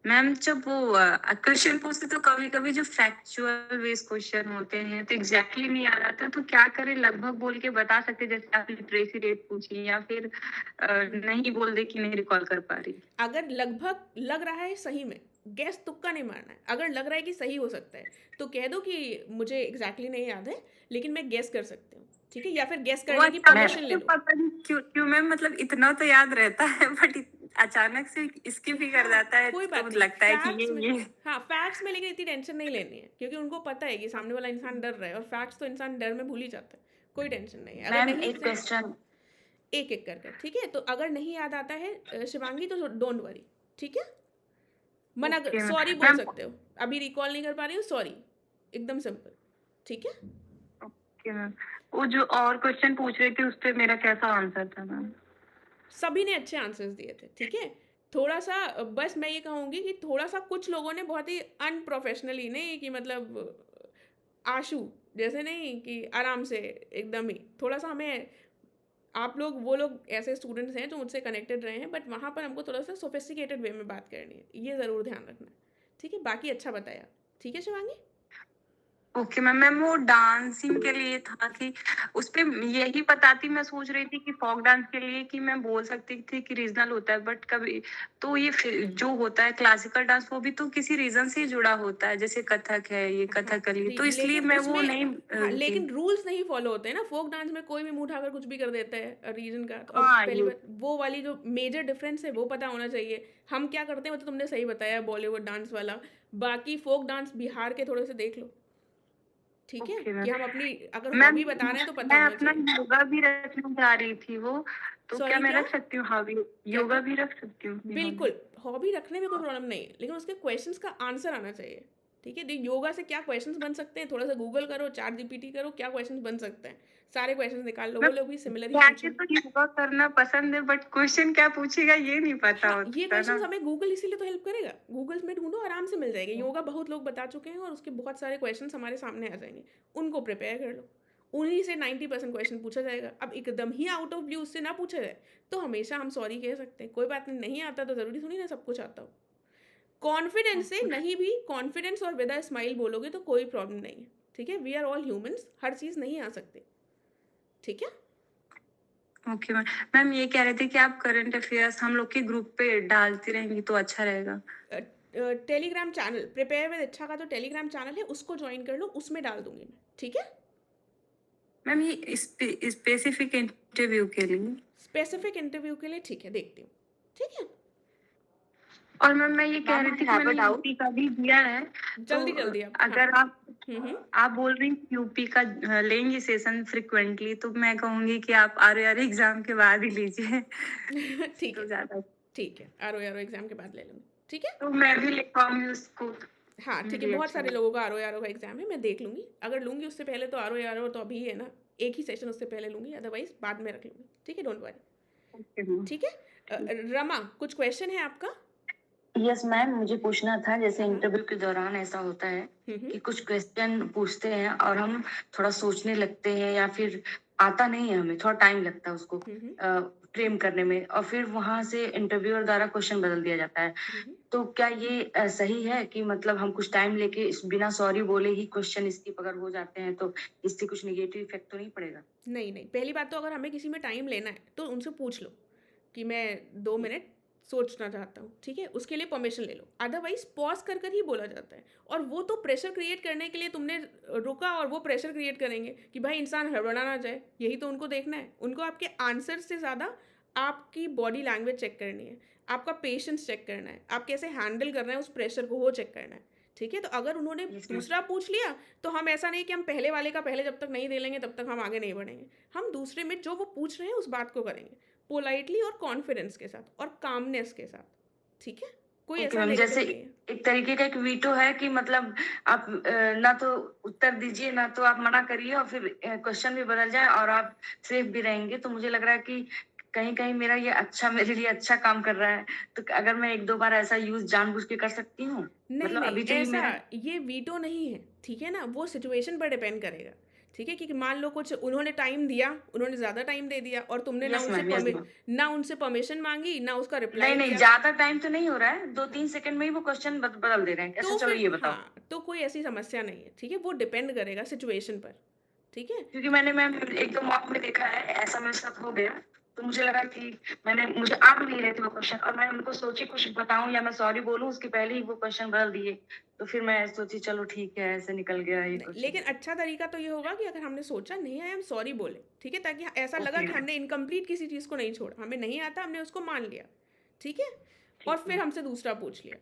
मैम जब वो क्वेश्चन पूछते तो कभी कभी जो फैक्चुअल बेस्ड क्वेश्चन होते हैं तो एग्जैक्टली नहीं आ रहा था, तो क्या करें? लगभग बोल के बता सकते, जैसे आप लिटरेसी रेट पूछी, या फिर नहीं बोल दे कि नहीं रिकॉल कर पा रही? अगर लगभग लग रहा है सही में, गैस तुक्का नहीं मारना है। अगर लग रहा है कि सही हो सकता है तो कह दो कि मुझे एग्जैक्टली नहीं याद है, लेकिन मैं गैस कर सकती हूँ, ठीक है, या फिर गेस वो करने की अचानक परमिशन ले से लो। पता नहीं क्यों क्यों मैम, मतलब इतना तो याद रहता है बट अचानक से स्किप ही कर जाता है, कोई तो बात नहीं, लगता है कि फैक्ट्स में, ये हाँ, फैक्ट्स में लेकिन इतनी टेंशन नहीं लेनी है, क्योंकि उनको पता है कि सामने वाला इंसान डर रहा है, और फैक्ट्स तो इंसान डर में भूल ही जाता है। कोई टेंशन नहीं है, अगर मैम नहीं एक क्वेश्चन। एक एक कर कर, ठीक है। तो अगर नहीं याद आता है शिवांगी, तो डोंट वरी, ठीक है। मना कर, ओके सॉरी बोल मैम। सकते हो, अभी रिकॉल नहीं कर पा रही हो, सॉरी, एकदम सिंपल, ठीक है। ओके मैम, वो जो और क्वेश्चन पूछ रहे थे उस पे मेरा कैसा आंसर था मैम? सभी ने अच्छे आंसर्स दिए थे, ठीक है। थोड़ा सा बस मैं ये कहूँगी कि थोड़ा सा कुछ लोगों ने बहुत ही अनप्रोफेशनली, नहीं कि मतलब आशु जैसे, नहीं कि आराम से एकदम ही, थोड़ा सा हमें, आप लोग वो लोग ऐसे स्टूडेंट्स हैं जो मुझसे कनेक्टेड रहे हैं, बट वहाँ पर हमको थोड़ा सा सोफिस्टिकेटेड वे में बात करनी है, ये ज़रूर ध्यान रखना है, ठीक है। बाकी अच्छा बताया, ठीक है शिवांगी। Okay ma'am. मैम वो डांसिंग के लिए था कि उस पे यही बताती, मैं सोच रही थी कि फोक डांस के लिए कि मैं बोल सकती थी कि रीजनल होता है, बट कभी तो ये जो होता है क्लासिकल डांस वो भी तो किसी रीजन से ही जुड़ा होता है, जैसे कथक है, ये हाँ, कथकली, तो इसलिए लेकिन मैं वो उसमें, नहीं हाँ, रुकी। लेकिन रूल्स नहीं फॉलो होते हैं ना। फोक डांस में कोई भी मुंह उठाकर कुछ भी कर देता है रीजन का, तो अब हाँ पहली ये बात वो वाली जो मेजर डिफरेंस है वो पता होना चाहिए। हम क्या करते हैं वो तो तुमने सही बताया, बॉलीवुड डांस वाला। बाकी फोक डांस बिहार के थोड़े से देख लो, ठीक है, ओके मैम। कि हम अपनी अगर मैम हॉबी बता रहे हैं तो पता मैं होना अपना चाहिए। योगा भी रखना चाह रही थी वो, तो क्या सॉरी, मैं क्या रख सकती हूँ हॉबी? क्या योगा क्या भी रख सकती हूँ अपनी हॉबी? बिल्कुल, हॉबी रखने में कोई प्रॉब्लम नहीं है, लेकिन उसके क्वेश्चंस का आंसर आना चाहिए, ठीक है। देख, योगा से क्या क्वेश्चंस बन सकते हैं, थोड़ा सा गूगल करो, चैट जीपीटी करो, क्या क्वेश्चंस बन सकते हैं, सारे क्वेश्चंस निकाल लो, मैं वो लोग भी सिमिलर ही वैसे पूछेंगे। तो योगा करना पसंद है, बट क्वेश्चन क्या पूछेगा ये नहीं पता हाँ, ये होता क्वेश्चंस ना। हमें गूगल इसीलिए तो हेल्प करेगा, गूगल में ढूंढो, आराम से मिल जाएगा। योगा बहुत लोग बता चुके हैं और उसके बहुत सारे क्वेश्चंस हमारे सामने आ जाएंगे, उनको प्रिपेयर कर लो। उन्हीं से 90% क्वेश्चन पूछा जाएगा। अब एकदम ही आउट ऑफ ब्लू उससे ना पूछा जाए तो हमेशा हम सॉरी कह सकते हैं, कोई बात नहीं, नहीं आता तो ज़रूरी थोड़ी ना सब कुछ आता हो। कॉन्फिडेंस से, नहीं भी कॉन्फिडेंस और विद अ स्माइल बोलोगे तो कोई प्रॉब्लम नहीं है, ठीक है। वी आर ऑल ह्यूमंस, हर चीज़ नहीं आ सकती, ठीक है। Okay ma'am. मैम ये कह रहे थे कि आप करंट अफेयर्स हम लोग के ग्रुप पे डालती रहेंगी तो अच्छा रहेगा। टेलीग्राम चैनल प्रिपेयर विद इच्छा का जो टेलीग्राम चैनल है उसको ज्वाइन कर लो, उसमें डाल दूंगी मैं, ठीक है। मैम ये स्पेसिफिक इंटरव्यू के लिए? स्पेसिफिक इंटरव्यू के लिए, ठीक है, देखती हूँ, ठीक है। और मैम मैं ये कह मैम रही आई थी कि हैव अ मैंने डाउट। यूपी का भी दिया है, तो जल्दी जल्दी अब, हाँ। अगर हम्म। आप बोल रही हैं यूपी का लेंगी सेशन फ्रिक्वेंटली, तो मैं कहूंगी कि आप आर एग्जाम के बाद ही लीजिए ठीक तो है, ज्यादा। ठीक है, आरो यारो एग्जाम के बाद ले लूँगी, ठीक है। तो मैं भी लिख पाऊंगी उसको, हाँ ठीक है, मेरी बहुत अच्छा सारे लोगों का आरो यारो का एग्जाम है, मैं देख लूँगी। अगर लूँगी उससे पहले तो आरो यारो तो अभी है ना, एक ही सेशन उससे पहले लूँगी, अदरवाइज बाद में रख लूँगी, ठीक है, डोंट वरी, लगेगा। ठीक है। रमा, कुछ क्वेश्चन है आपका? यस मैम, मुझे पूछना था, जैसे हाँ। इंटरव्यू के दौरान ऐसा होता है हम्म। कि कुछ क्वेश्चन पूछते हैं और हम थोड़ा सोचने लगते हैं, या फिर आता नहीं है, हमें थोड़ा टाइम लगता है उसको फ्रेम करने में, और फिर वहां से इंटरव्यूअर द्वारा क्वेश्चन बदल दिया जाता है। तो क्या ये सही है कि मतलब हम कुछ टाइम लेके बिना सॉरी बोले ही क्वेश्चन स्किप अगर हो जाते हैं तो इससे कुछ निगेटिव इफेक्ट तो नहीं पड़ेगा? नहीं नहीं, पहली बात तो अगर हमें किसी में टाइम लेना है तो उनसे पूछ लो कि मैं 2 मिनट सोचना चाहता हूँ, ठीक है, उसके लिए परमिशन ले लो। अदरवाइज पॉज कर कर ही बोला जाता है, और वो तो प्रेशर क्रिएट करने के लिए तुमने रुका, और वो प्रेशर क्रिएट करेंगे कि भाई इंसान हड़बड़ा ना जाए, यही तो उनको देखना है। उनको आपके आंसर से ज़्यादा आपकी बॉडी लैंग्वेज चेक करनी है, आपका पेशेंस चेक करना है, आप कैसे हैंडल कर रहे हैं उस प्रेशर को, वो चेक करना है, ठीक है। तो अगर उन्होंने दूसरा पूछ लिया तो हम ऐसा नहीं कि हम पहले वाले का पहले जब तक नहीं दे लेंगे तब तक हम आगे नहीं बढ़ेंगे। हम दूसरे में जो वो पूछ रहे हैं उस बात को करेंगे पोलाइटली और कॉन्फिडेंस के साथ और कामनेस के साथ, ठीक है। कोई ओके ऐसा मैम, नेगेटिव जैसे नहीं है। एक तरीके का एक वीटो है कि मतलब आप ना तो उत्तर दीजिए, ना तो आप मना करिए, और फिर क्वेश्चन भी बदल जाए और आप सेफ भी रहेंगे। तो मुझे लग रहा है कि कहीं कहीं मेरा ये अच्छा, मेरे लिए अच्छा काम कर रहा है। तो अगर मैं 1-2 बार ऐसा यूज जानबूझ के कर सकती हूँ? नहीं मतलब अभी नहीं, तो ये ऐसा मेरा ये वीटो नहीं है, ठीक है ना, वो सिचुएशन पर डिपेंड करेगा, ठीक है। क्योंकि मान लो कुछ उन्होंने टाइम दिया, उन्होंने ज़्यादा टाइम दे दिया और तुमने यस मैम, यस मैम। ना उनसे परमिशन मांगी, ना उसका नहीं रिप्लाई नहीं, दिया, ज्यादा टाइम तो नहीं हो रहा है, 2-3 सेकंड में ही वो क्वेश्चन बदल दे रहे हैं। अच्छा तो चलो फिर ये बताओ। हाँ, तो कोई ऐसी समस्या नहीं है, ठीक है। वो डिपेंड करेगा सिचुएशन पर, ठीक है। क्योंकि मैंने मैम 1-2 मॉक में देखा है, ऐसा मेरे साथ हो गया। तो मुझे लगा कि मुझे आ भी नहीं रहे थे वो क्वेश्चन, और मैं उनको सोची कुछ बताऊं या मैं सॉरी बोलूं, उसके पहले ही वो क्वेश्चन बदल दिए। तो फिर मैं सोची चलो ठीक है, ऐसे निकल गया ये नहीं, क्वेश्चन। लेकिन अच्छा तरीका तो ये होगा कि अगर हमने सोचा नहीं आया हम सॉरी बोले, ठीक है, ताकि ऐसा लगा ओके कि हमने इनकम्प्लीट किसी चीज़ को नहीं छोड़ा, हमें नहीं आता हमने उसको मान लिया, ठीक है, और ठीक फिर है। हमसे दूसरा पूछ लिया,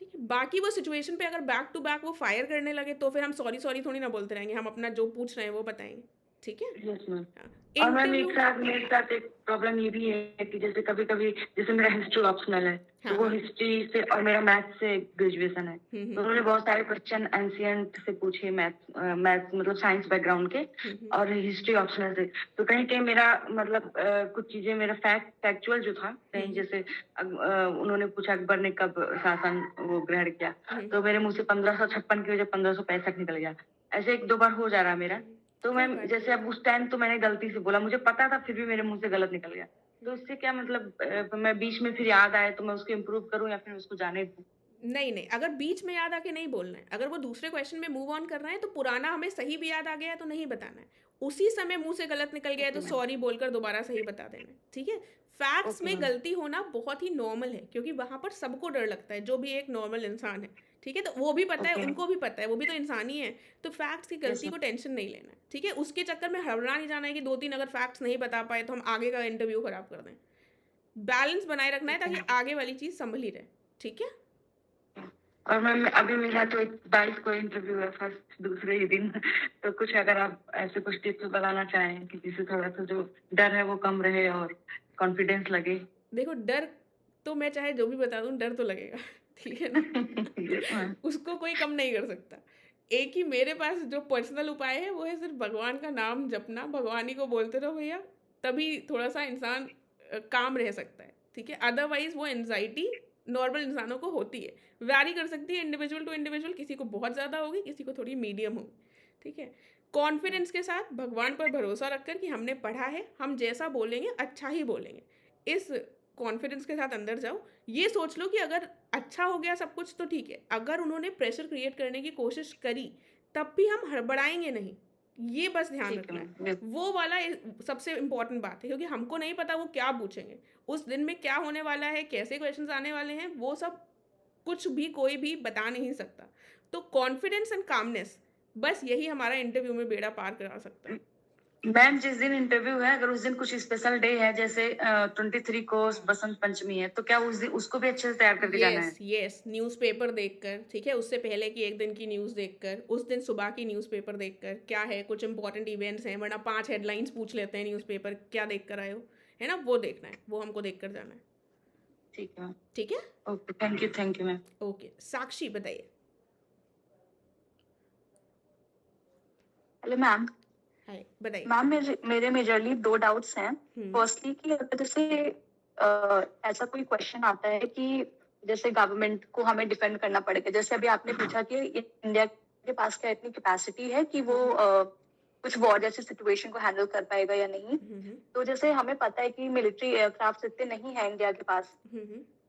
ठीक है। बाकी वो सिचुएशन पे अगर बैक टू बैक वो फायर करने लगे तो फिर हम सॉरी सॉरी थोड़ी ना बोलते रहेंगे, हम अपना जो पूछ रहे हैं वो बताएंगे, ठीक है। Yes ma'am. हाँ, और मैम इंटरव्यू। मेरे साथ एक प्रॉब्लम ये भी है कि जैसे कभी-कभी जैसे मेरा हिस्ट्री ऑप्शनल है, तो हाँ वो हाँ। हिस्ट्री से, और मेरा मैथ से ग्रेजुएशन है। तो हम्म। उन्होंने बहुत सारे क्वेश्चन एंशिएंट से पूछे, मैथ मतलब साइंस बैकग्राउंड के, और हिस्ट्री ऑप्शनल से। तो कहीं-कहीं मेरा मतलब कुछ चीजें मेरा फैक्चुअल जो था, कहीं जैसे उन्होंने पूछा अकबर ने कब शासन वो ग्रहण किया, तो मेरे मुँह से 1556 की वजह 1565 निकल गया। ऐसे 1-2 बार हो जा रहा है मेरा। तो कोई मैम बात जैसे अब उस टाइम तो मैंने गलती से बोला, मुझे पता था फिर भी मेरे मुंह से गलत निकल गया। तो उससे क्या मतलब मैं बीच में फिर याद आए तो मैं उसको इम्प्रूव करूँ या फिर उसको जाने दूँ? नहीं नहीं, अगर बीच में याद आके नहीं बोलना है, अगर वो दूसरे क्वेश्चन में मूव ऑन कर रहे हैं तो पुराना हमें सही भी याद आ गया है तो नहीं बताना है, उसी समय मुंह से गलत निकल गया है ओके तो मैम। सॉरी बोलकर दोबारा सही बता देना है, ठीक है। फैक्ट्स ओके में मैम। गलती होना बहुत ही नॉर्मल है क्योंकि वहां पर सबको डर लगता है, जो भी एक नॉर्मल इंसान है, ठीक है, तो वो भी पता है, ओके मैम। उनको भी पता है, वो भी तो इंसान ही है। तो फैक्ट्स की यस गलती को मैम। टेंशन नहीं लेना है, ठीक है, उसके चक्कर में हड़बड़ा नहीं जाना है कि 2-3 अगर फैक्ट्स नहीं बता पाए तो हम आगे का इंटरव्यू खराब कर दें। बैलेंस बनाए रखना है ओके ताकि मैम। आगे वाली चीज संभल ही रहे, ठीक है। और मैम अभी मेरा तो 22 को इंटरव्यू है, फर्स्ट दूसरे ही दिन। तो कुछ अगर आप ऐसे कुछ टिप्स बताना चाहें कि जिससे थोड़ा सा जो डर है वो कम रहे और कॉन्फिडेंस लगे। देखो, डर तो मैं चाहे जो भी बता दूं, डर तो लगेगा, ठीक है ना। Yes ma'am. उसको कोई कम नहीं कर सकता। एक ही मेरे पास जो पर्सनल उपाय है वो है सिर्फ भगवान का नाम जपना, भगवान ही को बोलते रहो भैया, तभी थोड़ा सा इंसान काम रह सकता है, ठीक है। अदरवाइज वो एनजाइटी नॉर्मल इंसानों को होती है, वैरी कर सकती है इंडिविजुअल टू इंडिविजुअल, किसी को बहुत ज़्यादा होगी, किसी को थोड़ी मीडियम होगी, ठीक है। कॉन्फिडेंस के साथ भगवान पर भरोसा रखकर कि हमने पढ़ा है, हम जैसा बोलेंगे अच्छा ही बोलेंगे, इस कॉन्फिडेंस के साथ अंदर जाओ। ये सोच लो कि अगर अच्छा हो गया सब कुछ तो ठीक है, अगर उन्होंने प्रेशर क्रिएट करने की कोशिश करी तब भी हम हड़बड़ाएंगे नहीं, ये बस ध्यान ठीक है रखना है। मैम। यस। वो वाला सबसे इम्पोर्टेंट बात है क्योंकि हमको नहीं पता वो क्या पूछेंगे, उस दिन में क्या होने वाला है, कैसे क्वेश्चंस आने वाले हैं, वो सब कुछ भी कोई भी बता नहीं सकता। तो कॉन्फिडेंस एंड कामनेस, बस यही हमारा इंटरव्यू में बेड़ा पार करा सकता है। मैम जिस दिन इंटरव्यू है, अगर उस दिन कुछ स्पेशल डे है, जैसे 23 को बसंत पंचमी है, तो क्या उस दिन उसको भी अच्छे से तैयार करके जाना है? यस, न्यूज़पेपर देखकर, ठीक है, उससे पहले की एक दिन की न्यूज़ देखकर, उस दिन सुबह की न्यूज़पेपर देखकर क्या है, कुछ इंपॉर्टेंट इवेंट्स हैं, वरना 5 हेडलाइंस पूछ लेते हैं न्यूज़पेपर, क्या देख कर आए हो, है ना, वो देखना है, वो हमको देख कर जाना है, ठीक है मैम। ठीक है। Okay, thank you ma'am. Okay, Sakshi बताइए। Hello ma'am. हाय, बताइए। मैम मेरे मेजरली 2 डाउट्स हैं। हम्म फर्स्टली कि अगर जैसे ऐसा कोई क्वेश्चन आता है कि जैसे गवर्नमेंट को हमें डिफेंड करना पड़ेगा, जैसे अभी आपने पूछा कि इंडिया के पास क्या इतनी कैपेसिटी है कि वो कुछ वॉर जैसी सिचुएशन को हैंडल कर पाएगा या नहीं। तो जैसे हमें पता है कि मिलिट्री एयरक्राफ्ट इतने नहीं है इंडिया के पास,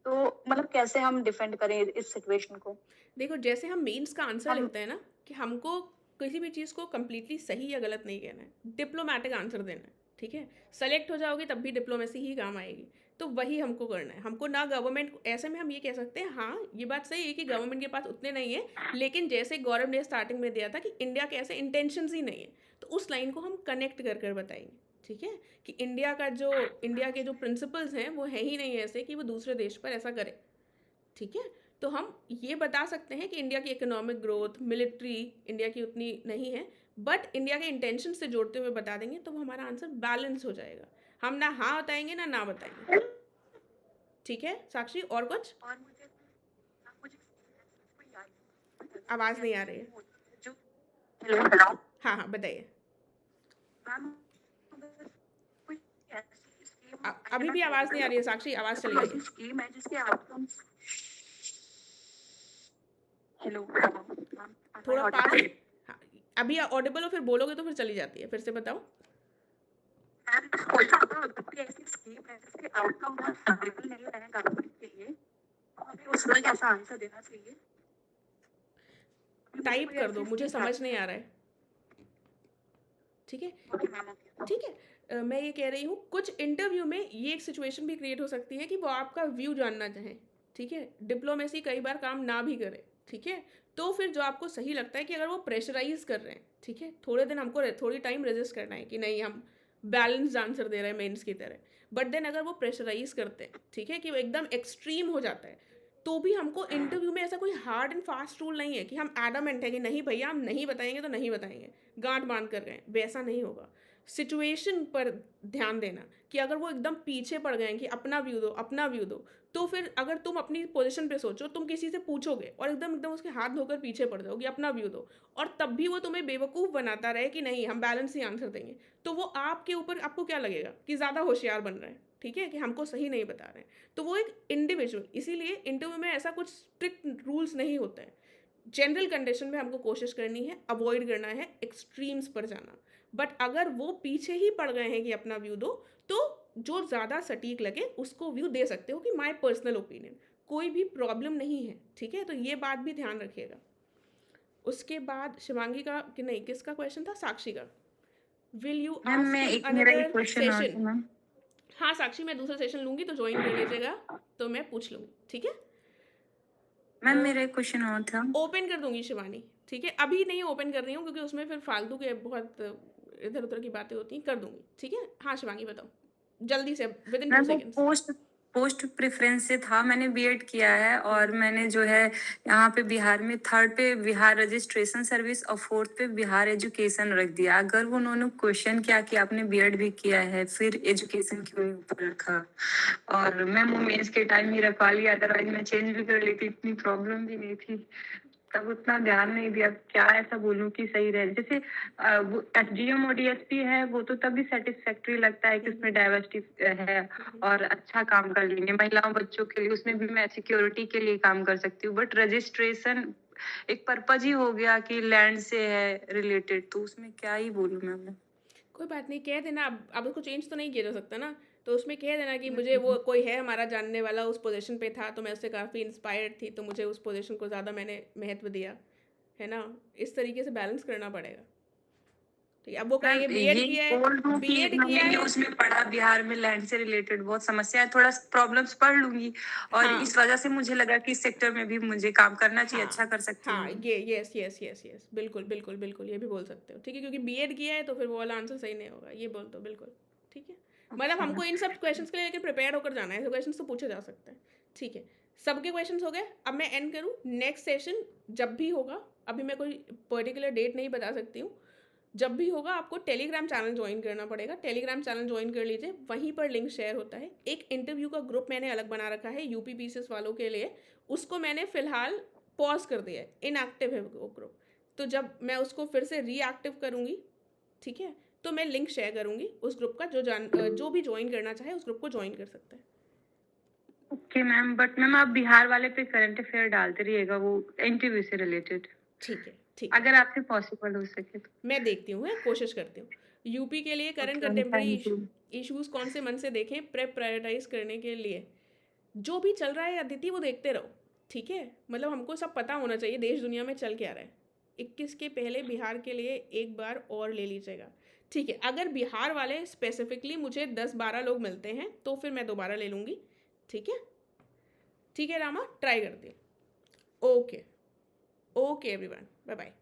तो मतलब कैसे हम डिफेंड करें इस सिचुएशन को? देखो, जैसे हम मेंस का आंसर हम लिखते हैं ना कि हमको किसी भी चीज़ को कंप्लीटली सही या गलत नहीं कहना है, डिप्लोमेटिक आंसर देना है, ठीक है। सेलेक्ट हो जाओगे तब भी डिप्लोमेसी ही काम आएगी, तो वही हमको करना है। हमको ना गवर्नमेंट, ऐसे में हम ये कह सकते हैं, हाँ ये बात सही है कि गवर्नमेंट के पास उतने नहीं है, लेकिन जैसे गौरव ने स्टार्टिंग में दिया था कि इंडिया के ऐसे इंटेंशंस ही नहीं है, तो उस लाइन को हम कनेक्ट कर कर बताएंगे, ठीक है, कि इंडिया के जो प्रिंसिपल्स हैं वो है ही नहीं ऐसे कि वो दूसरे देश पर ऐसा करे, ठीक है। तो हम ये बता सकते हैं कि इंडिया की इकोनॉमिक ग्रोथ, मिलिट्री इंडिया की उतनी नहीं है, बट इंडिया के इंटेंशन से जोड़ते हुए बता देंगे तो वो हमारा आंसर बैलेंस हो जाएगा। हम ना हाँ बताएंगे ना बताएंगे, ठीक है। साक्षी, और कुछ? और मुझे कोई याद आवाज़ नहीं आ रही है। जो हेलो हाँ हाँ, बताइए। मैम, अगर कोई ऐसी स्कीम अभी भी आवाज़ नहीं आ रही है साक्षी, आवाज़ चली गई है। स्कीम है जिसके आउटकम्स हेलो मैम, थोड़ा पास। हाँ, अभी ऑडिबल हो, फिर बोलोगे तो फिर चली जाती है, फिर से बताओ। कोई ऐसी स्कीम है जिसके आउटकम बहुत फेवरेबल नहीं रहे गवर्नमेंट के लिए, हमें उसमें कैसा आंसर देना चाहिए? टाइप कर दो, मुझे समझ नहीं आ रहा है। ठीक है? Okay ma'am, okay. ठीक है? मैं ये कह रही हूँ कुछ इंटरव्यू में ये एक सिचुएशन भी क्रिएट हो सकती है कि वो आपका व्यू जानना चाहें, ठीक है? डिप्लोमेसी कई बार काम ना भी करे, ठीक है? तो फिर जो आपको सही लगता है कि अगर वो प्रेशराइज़ कर रहे हैं, ठीक है? थोड़े दिन हमको थोड़ी टाइम रेजिस्ट करना है कि नहीं हम बैलेंस्ड आंसर दे रहे हैं मेंस की तरह। बट देन अगर वो प्रेशराइज़ करते हैं, ठीक है? कि वो एकदम एक्सट्रीम हो जाता है, तो भी हमको इंटरव्यू में ऐसा कोई हार्ड एंड फास्ट रूल नहीं है कि हम एडमेंट है कि नहीं भैया हम नहीं बताएंगे तो नहीं बताएंगे, गांठ बांध कर गए, वैसा नहीं होगा। सिचुएशन पर ध्यान देना कि अगर वो एकदम पीछे पड़ गए हैं कि अपना व्यू दो, अपना व्यू दो, तो फिर अगर तुम अपनी पोजीशन पे सोचो, तुम किसी से पूछोगे और एकदम एकदम उसके हाथ धोकर पीछे पड़ जाओगे, अपना व्यू दो, और तब भी वो तुम्हें बेवकूफ़ बनाता रहे कि नहीं हम बैलेंस ही आंसर देंगे, तो वो आपके ऊपर आपको क्या लगेगा कि ज़्यादा होशियार बन रहे हैं, ठीक है? कि हमको सही नहीं बता रहे हैं। तो वो एक इंडिविजुअल, इसीलिए इंटरव्यू में ऐसा कुछ स्ट्रिक्ट रूल्स नहीं होते हैं। जनरल कंडीशन में हमको कोशिश करनी है, अवॉइड करना है एक्सट्रीम्स पर जाना। बट अगर वो पीछे ही पड़ गए हैं कि अपना व्यू दो, तो जो ज़्यादा सटीक लगे उसको व्यू दे सकते हो कि माय पर्सनल ओपिनियन, कोई भी प्रॉब्लम नहीं है, ठीक है? तो ये बात भी ध्यान रखिएगा। उसके बाद शिवांगी का कि नहीं, किसका क्वेश्चन था? साक्षी का। विल यू मैम मैं आस्क मेरा एक अनदर क्वेश्चन और था सेशन? मैम। हाँ साक्षी, मैं दूसरा सेशन लूंगी तो ज्वाइन कर लीजिएगा, तो मैं पूछ लूंगी, ठीक है? मैम मेरा एक क्वेश्चन और था। ओपन कर दूंगी शिवानी, ठीक है? अभी नहीं ओपन कर रही हूँ क्योंकि उसमें फिर फालतू के बहुत इधर उधर की बातें होती हैं, कर दूंगी, ठीक है? हाँ शिवांगी बताओ जल्दी से, विद इन 2 मैम वो सेकेंड्स। पोस्ट प्रेफरेंस से था, मैंने बीएड किया है और मैंने जो है यहाँ पे बिहार में 3rd पे बिहार रजिस्ट्रेशन सर्विस और 4th पे बिहार एजुकेशन रख दिया। अगर वो उन्होंने क्वेश्चन किया कि आपने बीएड भी किया है फिर एजुकेशन क्यों ऊपर रखा, और मैम वो मेंस के टाइम ही रखवा लिया, अदरवाइज मैं चेंज भी कर लेती, इतनी प्रॉब्लम भी नहीं थी, तब उतना ध्यान नहीं दिया। क्या ऐसा बोलूं कि सही रहे? जैसे वो एसडीएम और डीएसपी है वो तो तभी सेटिस्फैक्ट्री लगता है कि उसमें डाइवर्सिटी है और अच्छा काम कर लेंगे महिलाओं बच्चों के लिए, उसमें भी मैं सिक्योरिटी के लिए काम कर सकती हूँ। बट रजिस्ट्रेशन एक पर्पज ही हो गया कि लैंड से है रिलेटेड, तो उसमें क्या ही बोलूं मैं। कोई बात नहीं, कह देना। अब उसको चेंज तो नहीं किया जा सकता ना, तो उसमें कह देना कि मुझे वो कोई है हमारा जानने वाला उस पोजीशन पे था, तो मैं उससे काफ़ी इंस्पायर्ड थी, तो मुझे उस पोजीशन को ज़्यादा मैंने महत्व दिया, है ना? इस तरीके से बैलेंस करना पड़ेगा, ठीक है? अब वो कहेंगे बीएड ये किया है, बोल दूं कि बीएड मैंने किया है। न्यूज में पढ़ा बिहार में लैंड से रिलेटेड बहुत समस्या है, थोड़ा प्रॉब्लम्स पढ़ लूंगी और हाँ इस वजह से मुझे लगा कि इस सेक्टर में भी मुझे काम करना चाहिए, अच्छा हाँ कर सकती हाँ, हूँ। ये यस यस यस यस, बिल्कुल बिल्कुल बिल्कुल, ये भी बोल सकते हो, ठीक है? क्योंकि बीएड किया है तो फिर वो वाला आंसर सही नहीं होगा, ये बोल दो बिल्कुल, ठीक है? मतलब हमको इन सब क्वेश्चंस के लिए लेकिन प्रिपेयर होकर जाना है, ऐसे क्वेश्चंस तो पूछे जा सकते हैं, ठीक है? सबके क्वेश्चंस हो गए। अब मैं एंड करूँ, नेक्स्ट सेशन जब भी होगा, अभी मैं कोई पर्टिकुलर डेट नहीं बता सकती हूँ, जब भी होगा आपको टेलीग्राम चैनल ज्वाइन करना पड़ेगा। टेलीग्राम चैनल ज्वाइन कर लीजिए, वहीं पर लिंक शेयर होता है। एक इंटरव्यू का ग्रुप मैंने अलग बना रखा है यूपी पीसीएस वालों के लिए, उसको मैंने फ़िलहाल पॉज कर दिया है, इनएक्टिव है वो ग्रुप। तो जब मैं उसको फिर से रीएक्टिव करूँगी, ठीक है, तो मैं लिंक शेयर करूँगी उस ग्रुप का, जो भी ज्वाइन करना चाहे उस ग्रुप को ज्वाइन कर सकता है। ओके मैम, बट मैम आप बिहार वाले पे करंट अफेयर डालते रहिएगा वो इंटरव्यू से रिलेटेड, ठीक है, ठीक है, अगर आपसे पॉसिबल हो सके तो। मैं देखती हूँ, कोशिश करती हूँ। यूपी के लिए current okay, contemporary thank you. Issues कौन से मन से देखें प्रायोरिटाइज करने के लिए, जो भी चल रहा है अदिति वो देखते रहो, ठीक है? मतलब हमको सब पता होना चाहिए देश दुनिया में चल क्या रहा है। 21 के पहले बिहार के लिए एक बार और ले लीजिएगा, ठीक है? अगर बिहार वाले स्पेसिफिकली मुझे 10-12 लोग मिलते हैं तो फिर मैं दोबारा ले लूँगी, ठीक है? ठीक है रामा, ट्राई करती हूँ। Okay okay everyone, bye bye.